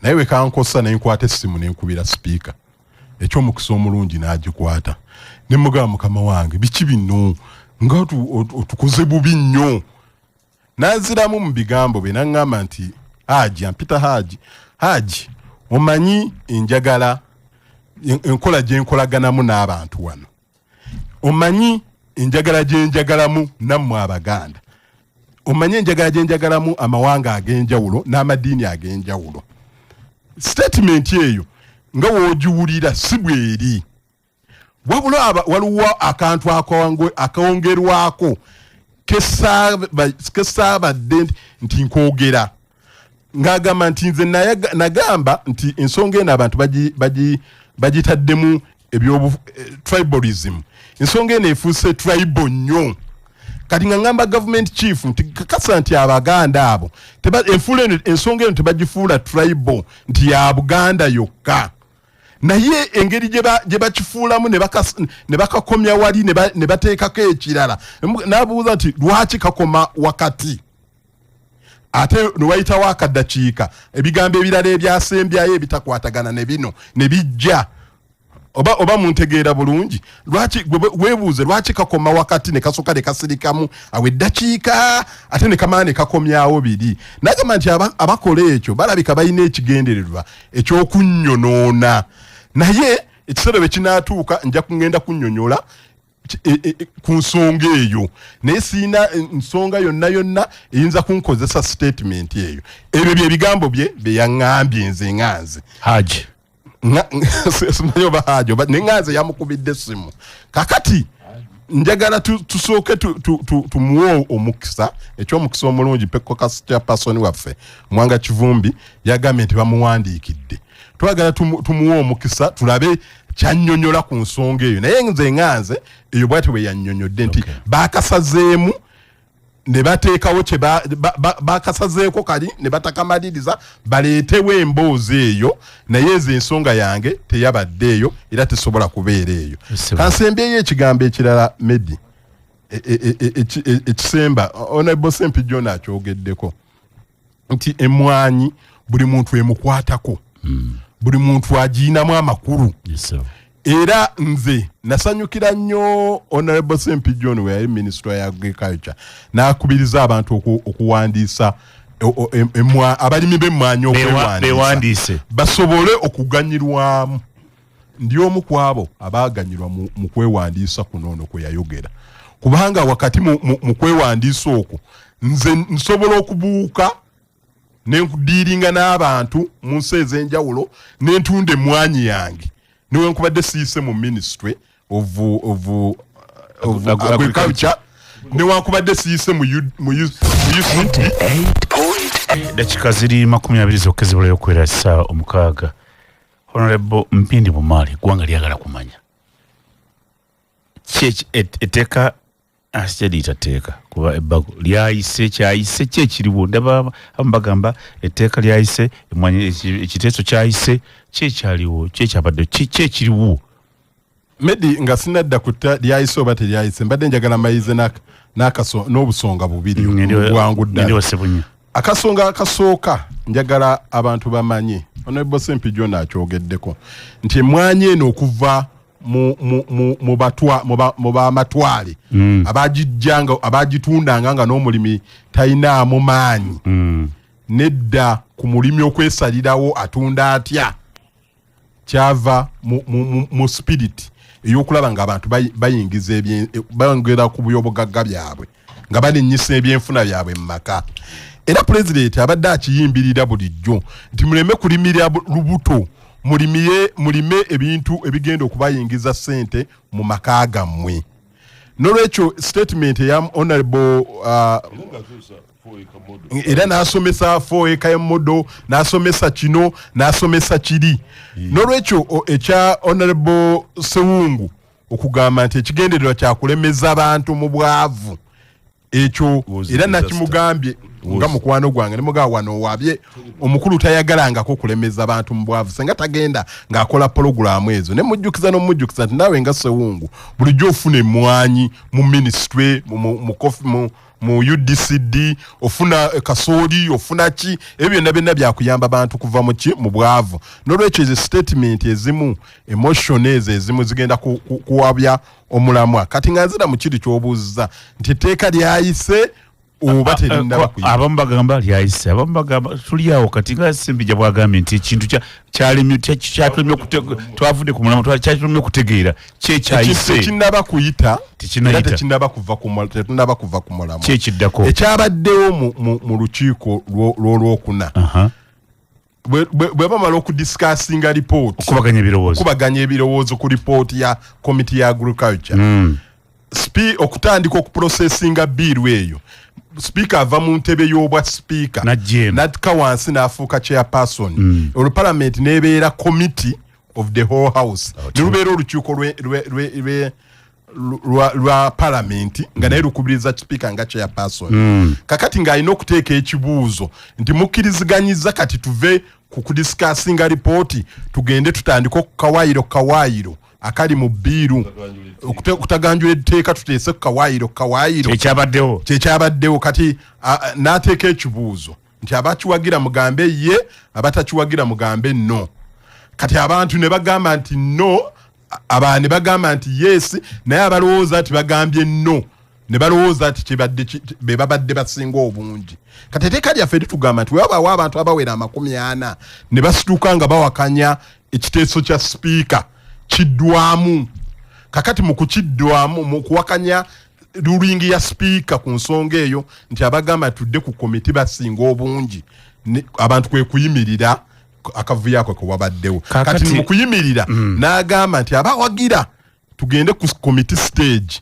naye we kankosa ne nkwata essimu ne nkubira speaker eky'omukisa omulungi n'agikwata ne mugamba mukama wange biki bino nga otukoze bubi nnyo. Naziramu mu bigambo bye n'aŋŋamba nti mpita Haji omanyi enjagala enkola gye nkolaganamu n'abantu wano, omanyi enjagala gye njagalamu nammwe Abaganda, omanyi enjagala gye njagalamu amawanga ag'enjawulo n'amadiini ag'enjawulo. Statement eyo nga w'ogiwulira si bweri wabula waliwo akantu akawongerwako kesaabadde nti nkwogera ng'agamba nti nze nagamba nti ensonga eno abantu bagitaddemu tribalism. Ensonga eno efuuse tribal nnyo. Kati nga ngamba government chief nti kakasa nti Abaganda abo ensonga eno tebagifuula tribal nti ya Buganda yokka. Naye engeri gye bakifuulamu ne bakakomya wali ne bateekako ekirala n'abuuza nti lwaki kakoma wakati ate ne wayitawo akaddakiika ebigambo ebirala ebyasembyayo ebitakwatagana ne bino ne bijja oba muntegeera bulungi. Lwaki weebuuze lwaki kakoma wakati ne kasooka ne kasirikamu awo eddakiika ate ne kamala ne kakomyawo biri. Nagamba nti abakola ekyo balabika balina ekigendererwa ekyokunnyonoona. Naye ekiseera bwe kinaatuuka nja kugenda kunnyonnyola ku nsonga eyo naye siina nsonga yonna eyinza kunkozesa statement eyo ebyo byebigambo bye beyaŋŋambye nze ŋŋanze Haji simanyi oba Haji neŋŋanze yamukubidde essimu kakati njagala tusooke tumuwe omukisa ekyomukisa omulungi pekokasitya pasoni waffe Mwanga Kivumbi yagambye nti bamuwandiikidde twagala tumuwe omukisa tulabe kyannyonnyola ku nsonga eyo naye nze ŋŋanze eyo bwati bwe yannyonnyodde nti baakasazeemu ne bateekawo kye baakasazeeko kali ne batakamaliriza baleetewo emboozi eyo naye ezo ensonga yange teyabadde eyo era tesobola kubeera eyo kansembyeyo ekigambo ekirala Medi ekisemba Honorable Sempijjo akyogeddeko nti emmwanyi buli muntu emukwatako buli muntu agiinamu amakulu era nze nasanyukira nnyo Honorable Sempijjo we yali Minister ya Agriculture n'akubiriza abantu okuwandiisa abalimi b'emmwanyi okwewandiisa basobole okuganyirwamu ndi omu ku abo abaaganyirwa mu kwewandiisa kuno kwe yayogera kubanga wakati mu kwewandiisa okwo nze nsobola okubuuka nenkudiiringa n'abantu mu nsi ez'enjawulo n'entunda emmwanyi yange newenkubadde siise mu Ministry of Agriculture newankubadde siise mu dakika ziri 20 zokka zibulayo okuwera essaawa 6. Honorable Mpindi Bumaali eggwanga lyagala kumanya etteeka asikyaliita tteeka kuba ebbago lyayise kyayise kyekiriwo ndaba bagamba etteeka lyayise ekiteeso kyayise kyekyaliwo kyekyabadde kyekiriwo Medi nga sinadda kutta lyayise oba teryayise mbadde njagala mayize n'obusonga bubiri bwangu ddala akasonga akasooka njagala abantu bamanye Honorable Sempijjo akyogeddeko nti emmwanyi eno okuva mu bamatwale abagitundanga nga n'omulimi talinaamu maanyi nedda ku mulimi okwesalirawo atunda atya kyava mu spirit ey'okulaba nga abantu bayingiza bayongera ku byobugagga byabwe nga banenyisa ebyenfuna byabwe mu maka era President abadde akiyimbirira bulijjo nti muleme kulimira lubuto mulime ebintu ebigenda okubayingiza ssente mu maka gammwe nolwekyo statement ya Honorable era n'asomesa 4 eka y'emmodo n'asomesa kino n'asomesa kiri nolwekyo ekya Honorable Sewungu okugamba nti ekigendererwa kyakulemeza abantu mu bwavu ekyo era nakimugambye nga mukwano gwange ne mugawa wano wabye omukulu tayagalangako kulemeza abantu mu bwavu senga tagenda ng'akola programu ezo ne mujjukiza n'omujjukiza nti naawe nga Sewungu bulijjo ofuna emmwanyi mu ministry mu UDCD ofuna kasooli ofuna ki ebyo byonna byakuyamba abantu kuva mu bwavu nolwekyo ezo statement ezimu emotion ezimu zigenda kuwabya omulamwa kati nga nzira mu kiri ky'obuuziza nti etteeka lyayise oba terinaba kuyiba abamu bagamba lyayise abamu bagamba tuliawo kati nga Sempijja bwagambye nti ekintu kyatulemye twavudde ku mulamwa kyatulemye okutegeera kyekyayise tekinnaba kuyita era tekinnaba kuva ku mulamwa kyekiddako ekyabaddewo mu lukiiko lw'olwokuna bwe bamala okudiscussinga report okubaganya ebirowoozo ku report ya committee ya agriculture okutandika okuprocessinga biiru eyo speaker ava mu ntebe y'obwa speaker n'atika wansi n'afuuka chairperson oluparliament n'ebeera committee of the whole house ne lubeera olukiiko lwa parliament nga naye lukubiriza speaker nga chairperson kakati ng'alina okuteeka ekibuuzo nti mukkiriziganyiza kati tuve ku kudiscussinga report tugende tutandika okukawaayiro akali mu biiru okutaganjula etteeka tuteese ku kawaayiro kyekyabaddewo kati n'ateeka ekibuuzo nti abakiwagira mugambe ye abatakiwagira mugambe no kati abantu ne bagamba nti no abaani bagamba nti yes naye abalowooza nti bagambye no ne balowooza nti be babadde basinga obungi kati etteeka lyaffe litugamba nti webabaawo abantu abawera 40 ne basituka nga bawakanya ekiteeso kya sipiika kiddwamu kakati mu kukiddwamu mu kuwakanya ruling ya speaker ku nsonga eyo nti abagamba tudde ku komiti basinga obungi abantu kwe kuyimirira akavuyo ako ko wabaddewo kati mu kuyimirira n'agamba nti abawagira tugende ku committee stage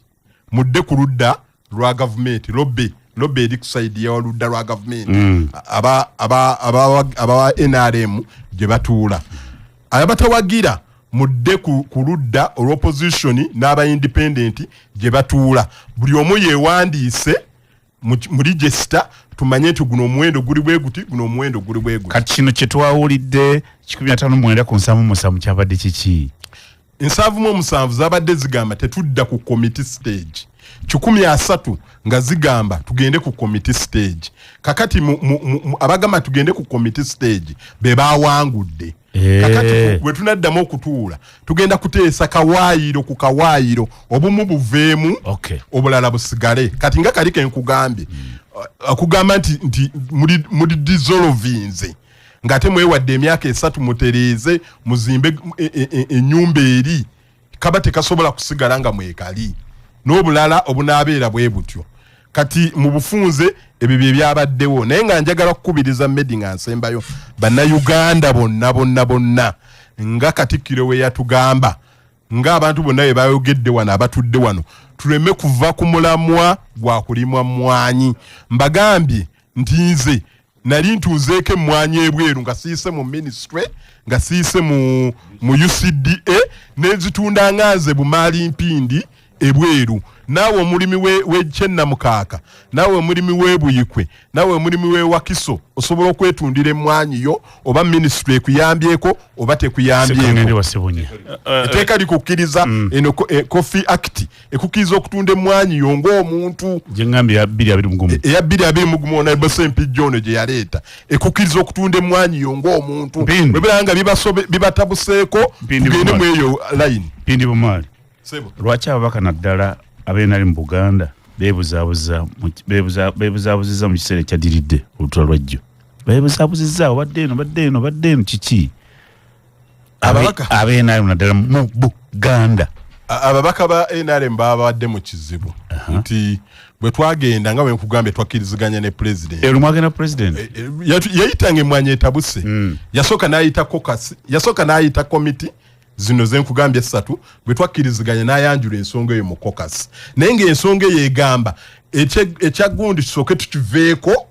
mudde ku ludda lwa government lobby eri ku side ya ludda lwa government aba NRM gye batuula abatawagira mudde ku ludda olw'opposition n'aba independent gye batuula buli omu yeewandiise mu register tumanye nti guno omuwendo guli bwe guti guno omuwendo guli bwe guti kati kino kye twawulidde 59 ku 7 kyabadde kiki 7 zabadde zigamba tetudda ku committee stage 13 nga zigamba tugende ku committee stage kakati abagamba tugende ku committee stage be bawangudde kakati bwe tunaddamu okutuula tugenda kuteesa kawaayiro ku kawaayiro obumu buveemu obulala busigale kati nga kali kenkugambye akugamba nti muri dissolvinze ngate mwewadde emyaka 3 mutereeze muzimbe ennyumba eri kaba tekasobola kusigala nga mwekali n'obulala obunaabeera bwe butyo kati mu bufunze ebyo bye byabaddewo naye nga njagala kukubiriza Medi nga nsembayo bannayuganda bonna nga Katikkiro we yatugamba nga abantu bonna be bayogedde wano abatudde wano tuleme kuva ku mulamwa gwa kulimwa mmwanyi mbagambye nti nze nali ntuuzeeko emmwanyi ebweru nga siise mu ministry nga siise mu UCDA n'ezitunda nganze bumaali mpindi ebweru naawe omulimi w'Ekyenna Mukaaka naawe omulimi w'Ebuyikwe naawe omulimi w'Ewakiso osobola okwetundira emmwanyi yo oba ministry ekuyambyeko oba tekuyambyeko etteeka likukkiriza eno Coffee Act ekukkiriza okutunda emmwanyi yo ng'omuntu gye ngambye eya 221 ona Bosempi John gye yaleeta ekukkiriza okutunda emmwanyi yo ng'omuntu bwe biranga bibatabuseeko tugende mu eyo line pindi bumaali lwaki ababaka naddala abeena mu Buganda beebuzaabuziza mu kiseera ekyaddiridde olutula lwajjo beebuzaabuziza obadde eno kiki abeena naddala mu Buganda ababaka ba NRM babadde mu kizibu nti bwe twagenda nga bwe nkugambye twakkiriziganya ne president mwagenda president yayitanga emmwanyi etabuse yasooka n'ayita committee zino zenkugambye 3 bwe twakkiriziganya n'ayanjula ensonga eyo mu caucus naye ng'ensonga eyo egamba ekyagundi kisooke tukiveeko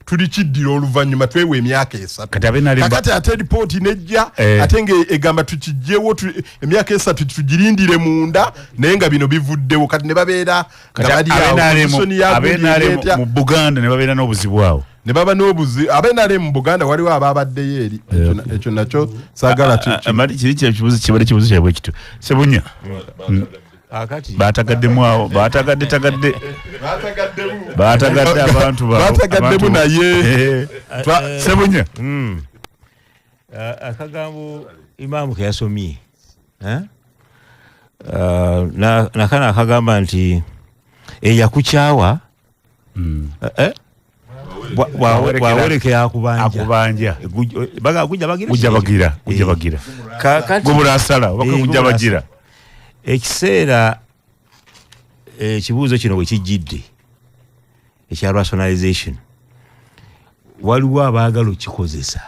tulikiddira oluvannyuma twewa emyaka 3 kakati ate ripooti nejja ate ng'egamba tukijjewo emyaka 3 tugirindire munda naye nga bino bivuddewo kati ne babeera nga bali awo mu Buganda ne babeera n'obuzibu awo ne baba n'obuzi abenale mu Buganda waliwo ababaddeyo eri ekyo nakyo saagala kiri kibadde kibuzo kyabwe ekito Sebunya baatagaddemu awo baatagadde abantu baatagaddemu naye Sebunya akagambo Imaamu ke yasomye nakana akagamba nti eyakukyawa bwawereke akubanja gujja bagira gubula asala gujja bagira ekiseera ekibuuzo kino bwe kijjidde ekya rationalization waliwo abaagala okikozesa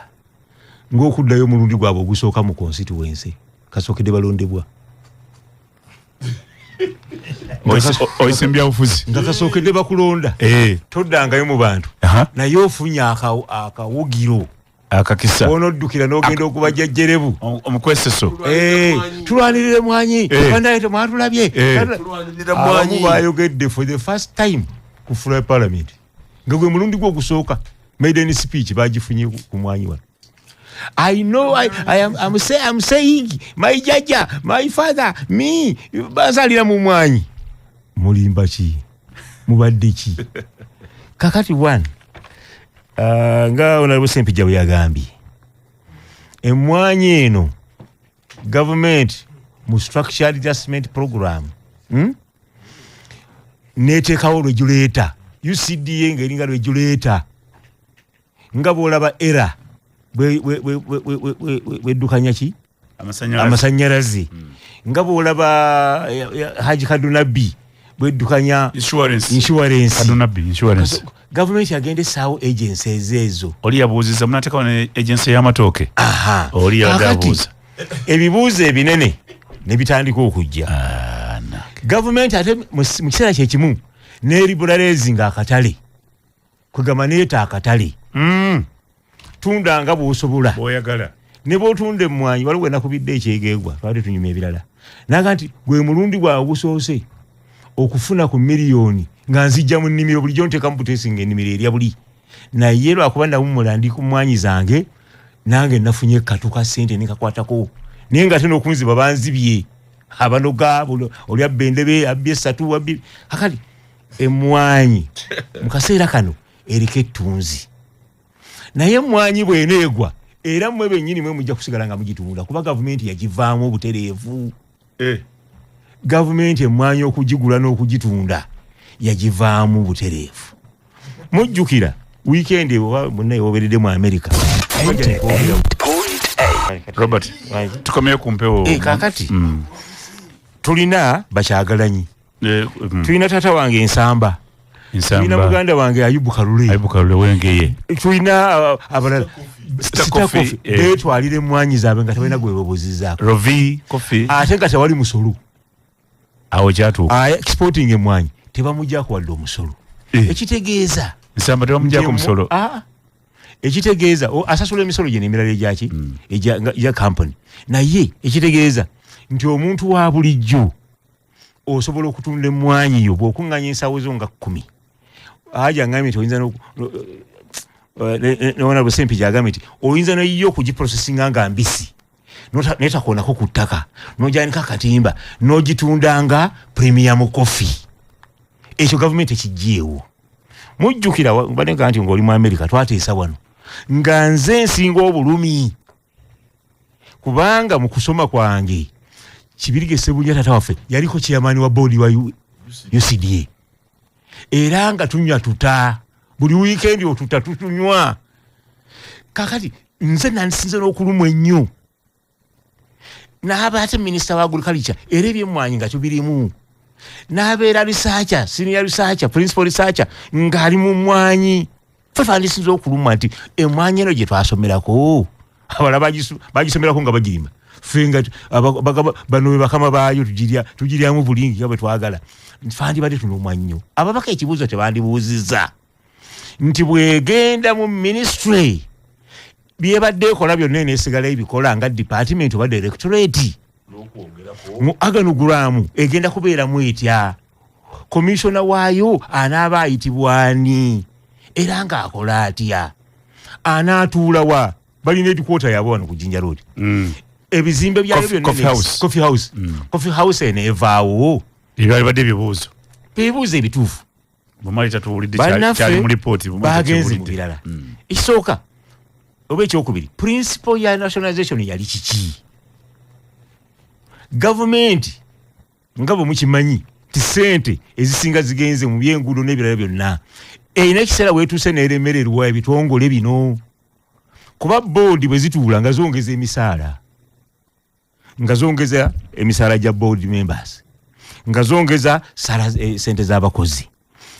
ng'okuddayo omulundi gwabwe ogusooka mu constituency kasookedde balondebwa oyisembya bufuzi nga kasookedde bakulonda toddangayo mu bantu naye ofunye akawugiro akakisa onoddukira n'ogenda okubajja jjerebu omukweseso tulwanirire mwanyi bandaye temwatulabye abamu bayogedde for the first time ku floor ya parliament nga gwe mulundi gwe ogusooka maiden speech bagifunye ku mwanyi wano I know I'm saying my jaja my father me bazalira mu mwanyi mulimba ki mubadde ki kakati one nga onalabo Sempijja bwe yagambye emmwanyi eno government mu structured adjustment program neteekawo regulator UCDA ng'eringa regulator nga bw'olaba era bweddukanya ki amasanyalaze nga bwolaba Haji Kadunabbi bweddukanya insurance government yagende sawo agencies ezo oli yabuuziza munateekawo ne agency y'amatooke oli yadabuuza ebibuuzo ebinene ne bitandika okujja government ate mu kiseera kyekimu n'eriburalezi ng'akatale kwegamba neeta akatale tunda nga bw'osobola ne bw'otunda emmwanyi waliwo enakubidde ekyegeegwa twali tunyuma ebirala naga nti gwe mulundi gwawe ogusoose okufuna ku miliyoni nga nzijja mu nnimiro bulijjo nteeka mu buteesinga ennimiro erya buli naye lwakuba nawummula ndi ku mmwanyi zange nange nafunye katuka ssente nekakwatako naye nga ate n'okunziba banzibye abanoga oli abba endebe abbye essatu abbye kakati emmwanyi mu kaseera kano eriko ettunzi naye emmwanyi bw'eneegwa era mmwe bennyini mwe mujja kusigala nga mugitunda kuba gavumenti yagivaamu obutereevu gavumenti emmwanyi okugigula n'okugitunda yagivaamu butereevu mujjukira wiikendi bonna ewoberedde mu America Robert tukomeye ku mpewo kakati tulina bakyagalanyi tulina taata wange ensamba tulina muganda wange Ayubu Kalule wengeye tulina abalala Coffee betwalire emmwanyi zaabwe nga tebalina gwe babuuzizaako Rovi Coffee ate nga tewali musolo awo kyatuuka exporting emmwanyi tebamuggyako wadde omusolo ekitegeeza nsamba tebamuggyako omusolo ekitegeeza asasula emisolo gye n'emirala egyaki egya company naye ekitegeeza nti omuntu wa bulijjo osobola okutunda emmwanyi yo bw'okuŋŋanya ensawo zo nga 10 aja ngambye nti oyinza nowona busempi gyagambye nti oyinza noyiyo okugiprocesinga nga mbisi netakonako ku ttaka nojanika akatimba nogitundanga premium coffee ekyo gavumenti ekijjeewo mujjukira baneka nti ng'oli mu America twateesa wano nga nze nsinga obulumi kubanga mu kusoma kwange Kibirige Sebulya taata waffe yaliko chairman wa board wa UCDA era nga tunywa tuta buli weekend otuta tutunywa kakati nze nansinze n'okulumwa ennyo n'aba ate minister wa agriculture era ebyemmwanyi nga tubirimu n'abeera researcher senior researcher principal researcher ng'ali mu mmwanyi ffe twandisinze okulumwa nti emmwanyi eno gye twasomerako abala bagisomerako nga bagirima ffe nga bano be bakama baayo tugiryamu bulingi nga bwe twagala twandibadde tulumwa nnyo ababaka ekibuuzo tebandibuuzizza nti bwegenda mu ministry byebadde ekola byonna eneesigala ebikola nga department oba directorate mu aganugulamu egenda kubeeramu etya komishona waayo anaaba ayitibwa ani era ng'akola atya anaatuula wa balina edikwota yaabwe wano ku Jinja Road ebizimbe byayo byonna coffee house eneevaawo ebyalibadde ebibuuzo ebituufu bumalita tuwulidde kyali mu ripooti bagenzi mu birala ekisooka oba ekyokubiri principle ya nationalization yali kiki gavumenti nga bwe mukimanyi ti ssente ezisinga zigenze mu byenguudo n'ebirala byonna erina ekiseera weetuuse n'eremererwa ebitongole bino kuba boodi bwe zituula nga zongeza emisaala gya board members nga zongeza sente z'abakozi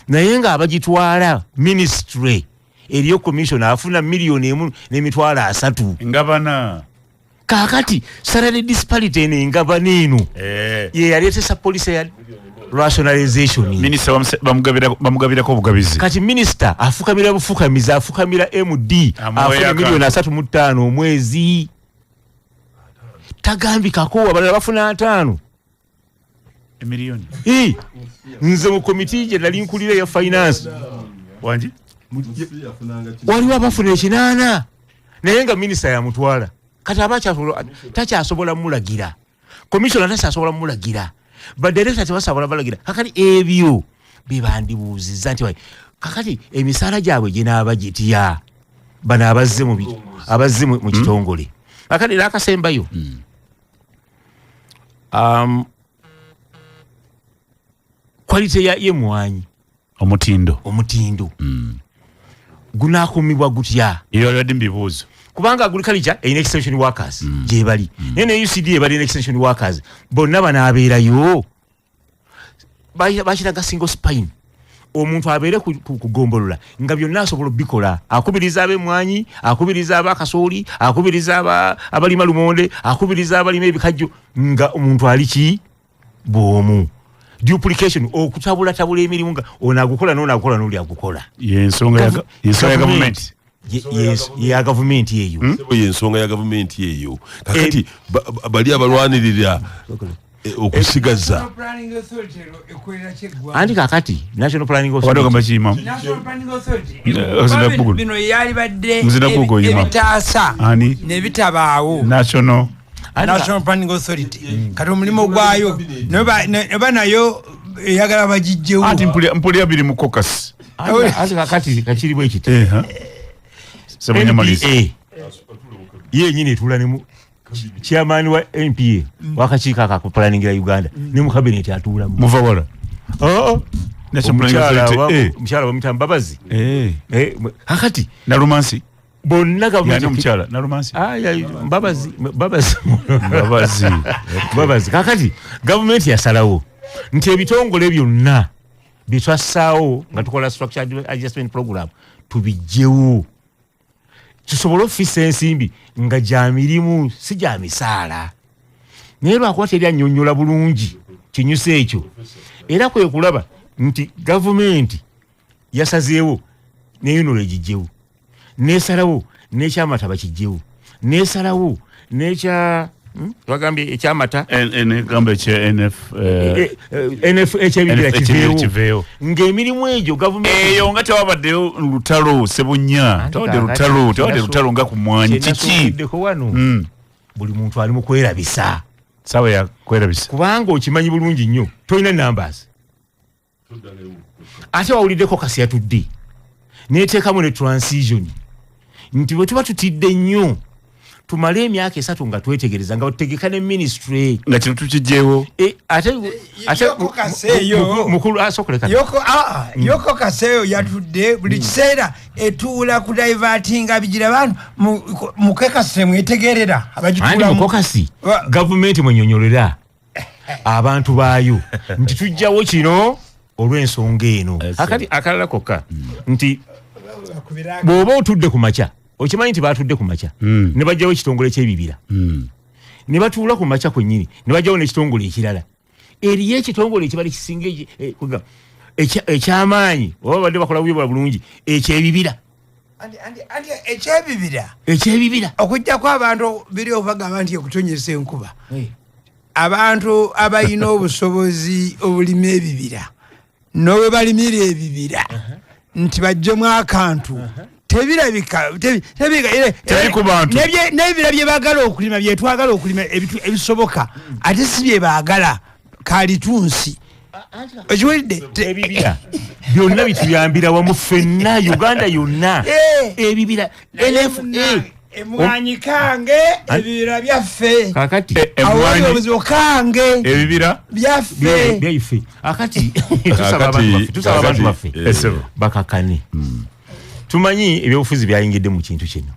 naye ng'abagitwala ministry eriyo commission afuna $1,300,000 ngabana kakati salary disparity engabana eno ye yaleetesa policy ya rationalization minister bamugabirako obugabizi kati minister afukamira bufukamizi afukamira MD afuna $3,500,000 omwezi tagambikako abalala bafuna 5 miliyoni nze mu komiti gye nali nkulira ya finance wangi waliwo abafuna 8 naye nga minisita yamutwala kati takyasobola mulagira komishona takyasobola mulagira badirekita tebasobola balagira kakati ebyo bebandibuuzizza nti kakati emisaala gyabwe ginaaba gitya bano abazze mu kitongole kakati nakasembayo kwalite y'emmwanyi omutindo gunakumibwa gutya yalwadde mbibuuzo kubanga agriculture erina extension workers gye bali ne UCD ebali extension workers bonna banaabeerayo bakiraga single spine omuntu abeere kugombolola nga byonna asobola bikola akubiriza ab'emwanyi akubiriza abakasooli akubiriza abalima lumonde akubiriza abalima ebikajjo nga omuntu aliki bwomu duplication okutabula emirimu nga onagukola n'oli agukola yensonga ya government yes ya government yeyo yensonga ya government yeyo kakati bali abalwanirira okusigaza andi kakati national planning authority bino yali badde ebitaasa nebitabaawo national planning authority kati omulimu gwayo neba nayo eyagala bagijjewo anti mpulira biri mu caucus andi kakati kakiri bwe kiti yenyini etula ne chairman wa NPA wakakiika akakuplaningira Uganda ne mu cabinet atula muvawala mchala bamita Mbabazi hakati na romansi bonna yani mchala na romansi Mbabazi kakati government yasalawo nti ebitongole byonna bitwasaawo nga tukola structured adjustment program tubijjewo tusobola ofisa ensimbi nga gya mirimu si gya misaala naye lwakwata eri annyonnyola bulungi kinyusa ekyo era kwe kulaba nti gavumenti yasazeewo neyunola egijjewo nesalawo n'ekyamata bakijjewo nesalawo n'ekya bagambye ekyamata gamba ekya NF ekyebibira ng'emirimu egyo gavumenti eyo nga tewabaddeyo lutalo sebunya tewabadde lutalo nga ku mwanyi kiki buli muntu ali mu kwerabisa sawa ya kwerabisa kubanga okimanyi bulungi nnyo tolina numbers ate wawuliddeko kasi yatudde neteekamu ne transition nti bwe tuba tutidde nnyo tumale emyaka 3 nga twetegereza nga otegeka ne ministry nga kino tukijjeewo ate mukulu asokoleka yoko kaseyo yatudde buli kiseera etuula ku divertinga bigira bantu mukekase mwetegerera abagitula mukokasi government mwenyonyolera abantu baayo nti tujjawo kino olw'ensonga eno akati akalala kokka nti bw'oba otudde ku makya okimanyi nti baatudde ku makya ne bajjawo ekitongole ky'ebibira ne batuula ku makya kwennyini ne bajjawo n'ekitongole ekirala eriyo ekitongole ekibali kisinga ekyamaanyi oba badde bakola bwibula bulungi ekyebibira ekyebibira okujjako abantu biri obagamba nti ekutonyesa enkuba abantu abalina obusobozi obulima ebibira nowe balimira ebibira nti bajjemu akantu tebirabika nebibira bye bagala okulima byetwagala okulima ebisoboka ate si bye bagala kalitunsi okiwulidde ebibira byonna bituyambira wamu ffenna Uganda yonna ebibira emwanyi kange ebibira byaffe kakati awali obuzibu kange ebibira byaffe akati tusaba abantu baffe bakakane tumanyi ebyobufuzi byayingidde mu kintu kino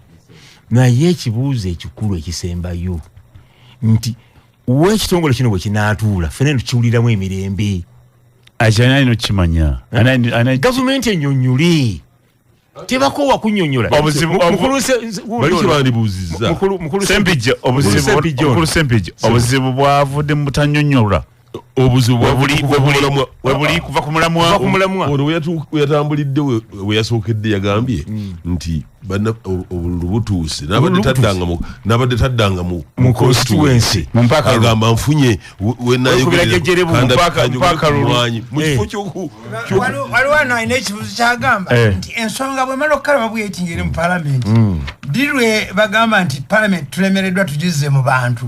naye ekibuuzo ekikulu ekisembayo nti w'ekitongole kino bwe kinaatuula ffenna tukiwuliramu emirembe ajanayino kimanya gavumenti ennyonnyole tebakoowa kunnyonnyola obuzibu bwavudde mu butannyonnyola obuzibu webuli kuva ku mulamwa ono weyatambulidde weyasookedde yagambye nti olubutuuse n'abadde taddanga mu constituency agamba nfunye wenayogereramwanyi mu kifo waliwo ano alina ekibuzo kyagamba nti ensonga bwemala okukalaba bweyetingire mu palamenti dirwe bagamba nti palamenti tulemereddwa tugizze mu bantu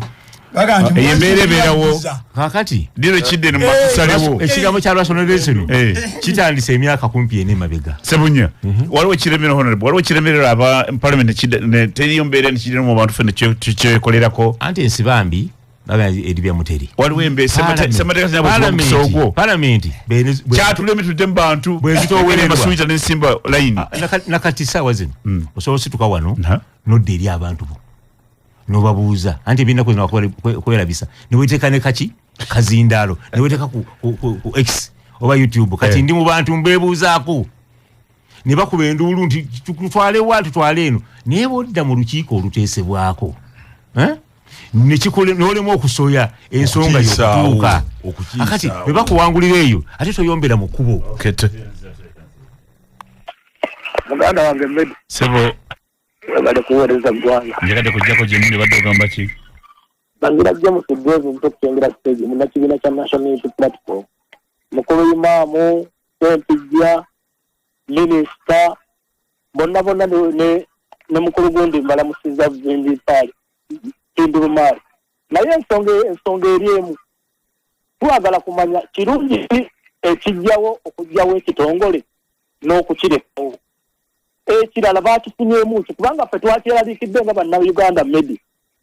embeera ebeerawo kakati diro kidde ne matusalewo ekigambo kya rationalization kitandise emyaka kumpi ene mabega sebunya waliwo kiremera honorable waliwo kiremerera aba parliament teriyo mbeera nekidde mu bantu ffenna kyekolerako anti ensibambi edibya muteri waliwo embese semateeka zina bwe parliament kyatuleme tudde mu bantu bwezitowererwa masuita n'ensimba layini nakati saawa zino osobola osituka wano nodda eri abantu bo nobabuuza anti ebinaku zino kwerabisa niweteeka ne kaki kazindaalo niweteeka ku X oba YouTube kati ndi mu bantu mbebuuzaako ne bakuba enduulu nti tutwale wa tutwale eno naye bodda mu lukiiko oluteesebwako nekikole nolemu okusoya ensonga yokutuuka akati bwe bakuwangulira eyo ate toyombera mu kkubo muganda wange Medi sebo bale kuweereza ggwanga njakadde kujjako gye muli badde ogamba ki bangira James Bwezi ntokutengera stage mu kibiina kya National Unity Platform mukulu imaamu Sempijja minisita bonna ne mukulu gundi mbalamusiza Vindi Pali Indurumari naye ensonga eri emu twagala kumanya kirungi ekijjawo okujjawo ekitongole n'okukirekawo ekirala bakifunyeemu ki kubanga ffe twakyeraliikidde nga bannayuganda Medi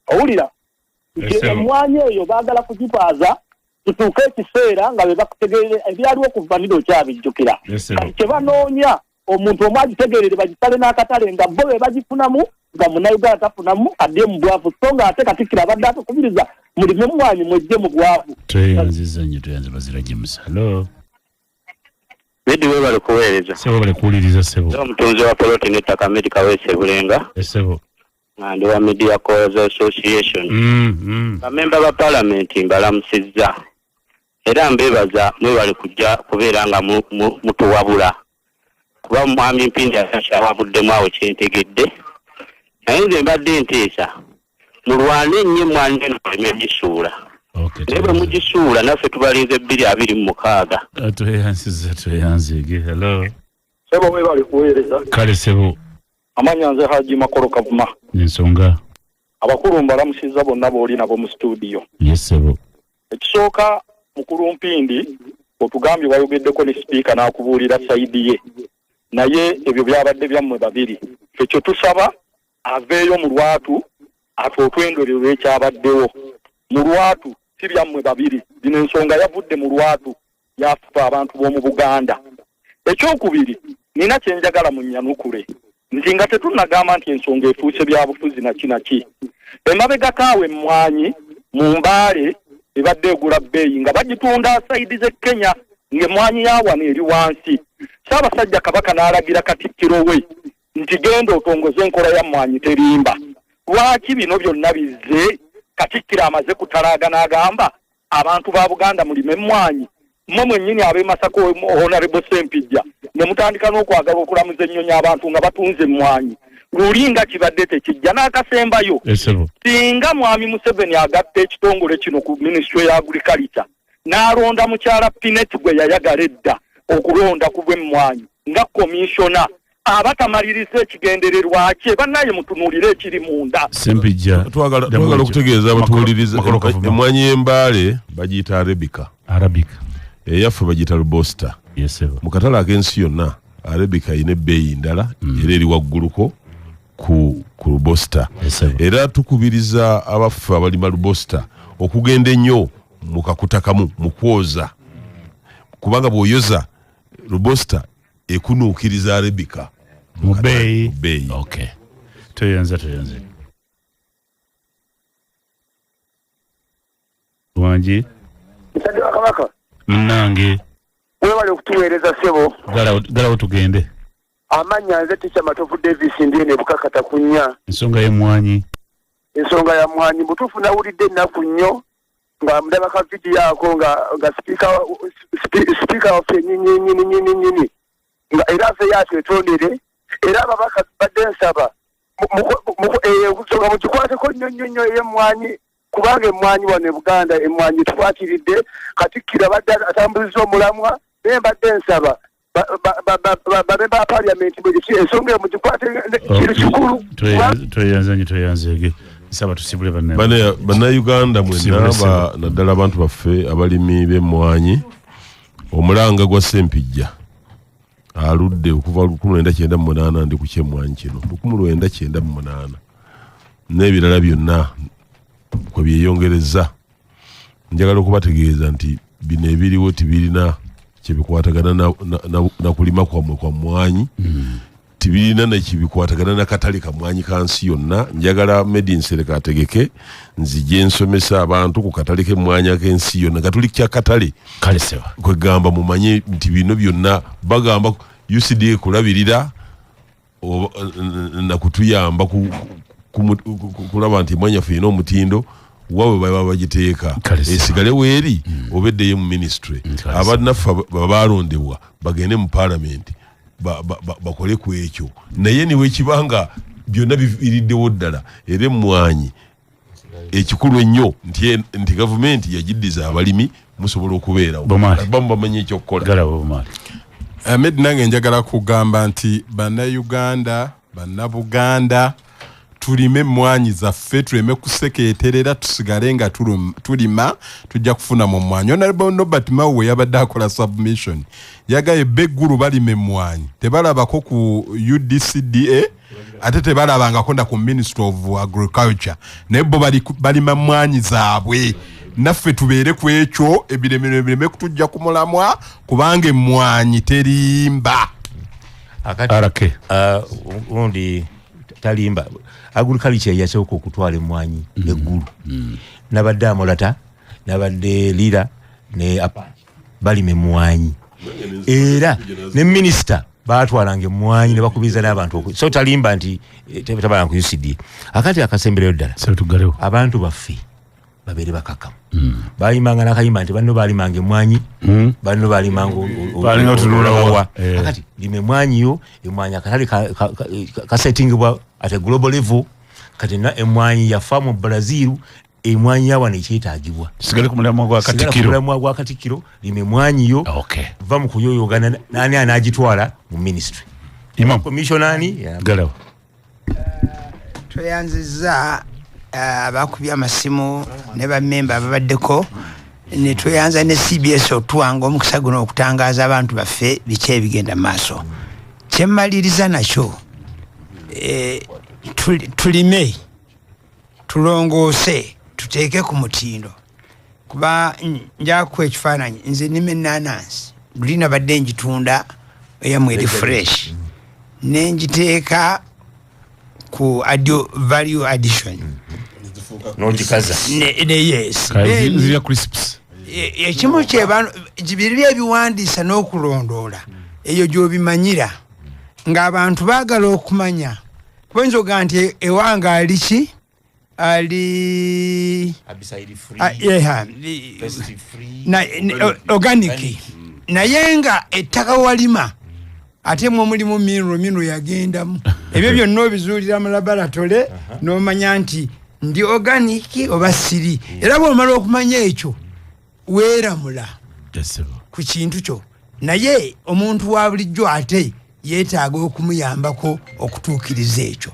owulira emwanyi eyo baagala kugipaaza tutuuke ekiseera nga be bakutegeerere ebyaliwo okuva niro kyabijjukira kye banoonya omuntu omu agitegeerere bagisale n'akatale nga bo be bagifunamu nga munnayuganda tafunamu adde mu bwavu so nga ate Katikkiro abadde atukubiriza mulime mwanyi mwejje mu bwavu tweyanziza nnyo tweyanze bazira James hello Medi we bali kuweereza sebo bali kuwuliriza sebo omutunzi wa poloti n'ettaka Medi Kaweese Bulenga sebo ndi wa Media Cause Association bamemba ba Parliament mbalamusizza era mbebaza mwe bali kujja kubeera nga mutuwabula kuba mwami Mpindi akyawabuddemu awo kyentegedde naye nze mbadde nteesa mulwane nnyo mwanyi eno muleme gisuula naye bwe mugisuula naffe tubalinze 226 tweyanzige hello sebo we bali kuweereza kale sebo amanya nze Haji Makoro Kavuma ensonga abakulu mbalamusiza bonna booli nabo mu studio yes sebo ekisooka mukulu Mpindi otugambye wayogeddeko ne sipiika n'akubuulira sayidi ye naye ebyo byabadde byammwe babiri ekyo tusaba aveeyo mu lwatu ate otwendererwa ekyabaddewo mu lwatu si byammwe babiri zino ensonga yavudde mu lwatu yafufa abantu b'omu Buganda ekyokubiri nina kyenjagala mu nnyanukule nti nga tetunnagamba nti ensonga efuuse bya bufuzi naki emabega kaawe emmwanyi mu Mbaale ebadde egula bbeeyi nga bagitunda sayidi z'e Kenya ng'emmwanyi yawana eri wansi Ssaabasajja Kabaka n'alagira Katikkiro we nti genda otongoze enkola ya mmwanyi terimba lwaki bino byonna bizze Katikkiro amaze kutalaagana agamba abantu ba Buganda mulime emmwanyi mmwe mwennyini ab'e Masaka Honorable Sempijja ne mutandika n'okwagala okulamuza ennyonyi abantu nga batunze emmwanyi lulinga kibadde tekijja n'akasembayo singa mwami Museveni agatta ekitongole kino ku Ministry ya Agriculture n'alonda mukyala Pinet gwe yayagala edda okulonda ku bw'emmwanyi nga komishona abatamaliriza ekigendererwa kye bannaye mutunuulire ekiri munda Sempijja twagala okutegeeza abatuwuliriza emmwanyi y'Embaale bagiyita Arabica eyaffe bagiyita Robusta mu katale ak'ensi yonna Arabica ayina ebbeeyi ndala era eri wagguluko ku Robusta era tukubiriza abaffe abalima Robusta okugenda ennyo mu kakuta kamu mu kwoza kubanga bw'oyoza Robusta ekunuukiriza Arabica mu bbeeyi okay tweyanze wangi Msajja wa Kabaka nange webale okutuweereza sebo galawo tugende amanya nze Ticha Matovu Davis ndiye ne Bukakata kunya ensonga y'emmwanyi ya mmwanyi butuufu nawulidde ennaku nnyo nga ndaba ka vidiyo ako nga sipiika waffe nyini nga era ffe yatwetondere era ababaka badde nsaba ensonga mugikwateko nnyo ey'emmwanyi kubanga emmwanyi wano e Buganda emmwanyi twakiridde Katikkiro badde atambuliza omulamwa naye mbadde nsaba bamemba ba Parliament ensonga eyo mugikwate kiri kikulu tweyanzege saba tusibule bannayuganda mwenna naddala abantu baffe abalimi b'emmwanyi omulanga gwa Sempijja aludde okuva 1998 ndi ku kyemmwanyi kino 1998 n'ebirala byonna kwe byeyongereza njagala okubategeeza nti bino ebiriwo tibirina kyebikwatagana na kulima kwammwe kwa mmwanyi tibirina nekibikwatagana na katale ka mmwanyi kansi yonna. Njagala Medin Sereka ategeke nzije nsomesa abantu ku katale k'emmwanyi ak'ensi yonna katuli kya katale kaleseba kwegamba mumanye nti bino byonna bagamba UCDA kulabirira na kutuyamba kulaba nti emmwanyi yaffe erina omutindo wawe baba bagiteeka esigale weeri obeddeyo mu ministry abannaffe balondebwa bagende mu parliament bakole ku ekyo naye niwe kibanga byonna biviriddewo ddala era emmwanyi ekikulu ennyo nti gavumenti yagiddiza abalimi musobola okubeerawo bamu bamanye ekyokukola. Ahmed nange njagala kugamba nti bannayuganda bannabuganda tulime emmwanyi zaffe tuleme kusekeeterera tusigale nga tulima tujja kufuna mu mmwanyi. Honorable Nobert Mawuwe yabadde akola submission yagaye beggulu balima emmwanyi tebalabako ku UDCDA ate tebalabangako nda ku Ministry of Agriculture naye bo balima emmwanyi zaabwe naffe tubeere ku ekyo ebireme kutujja ku mulamwa kubanga emmwanyi terimba akati undi talimba agriculture yasooka okutwala emmwanyi eggulu nabadde amolata nabadde lira ne apache balima emmwanyi era ne minister batwalanga emmwanyi ne bakubiza n'abantu so talimba nti tabalanga ku UCD akati akasembereyo ddala abantu baffe babere bakakamu bayimanga nakayimba nti banno balimanga emmwanyi banno balimanga otunulawa akati lime emmwanyi yo emmwanyi akatale kasettingibwa at a global level kati na emmwanyi yafa mu Brazil emmwanyi yawa nekyetaagibwa sigale ku mulamwa gwa Katikiro lime emmwanyi yo va mu kuyoyogana nani anagitwala mu ministry imam commissionani galawa tweyanziza abakubye amasimu ne bammemba ababaddeko ne tweyanza ne CBS otuwanga omukisa guno okutangaza abantu baffe biki ebigenda maaso kyemmaliriza nakyo tulime tulongoose tuteeke ku mutindo kuba njakuwa ekifaananyi nze nime ennaanansi luli nabadde njitunda eyamweri fresh nenjiteeka ku value addition nojikaza yes ziriya crisps ekimu biri ebiwandiisa n'okulondoola eyo gy'obimanyira ng'abantu baagala okumanya kuba nzoga nti ewange aliki ali organic naye nga ettaka walima ate mulimu minu yagendamu ebyo byonna obizuulira mu laboratory n'omanya nti ndi organic oba siri era bw'omala okumanya ekyo weeramula ku kintu kyo naye omuntu wa bulijjo ate yeetaaga okumuyambako okutuukiriza ekyo.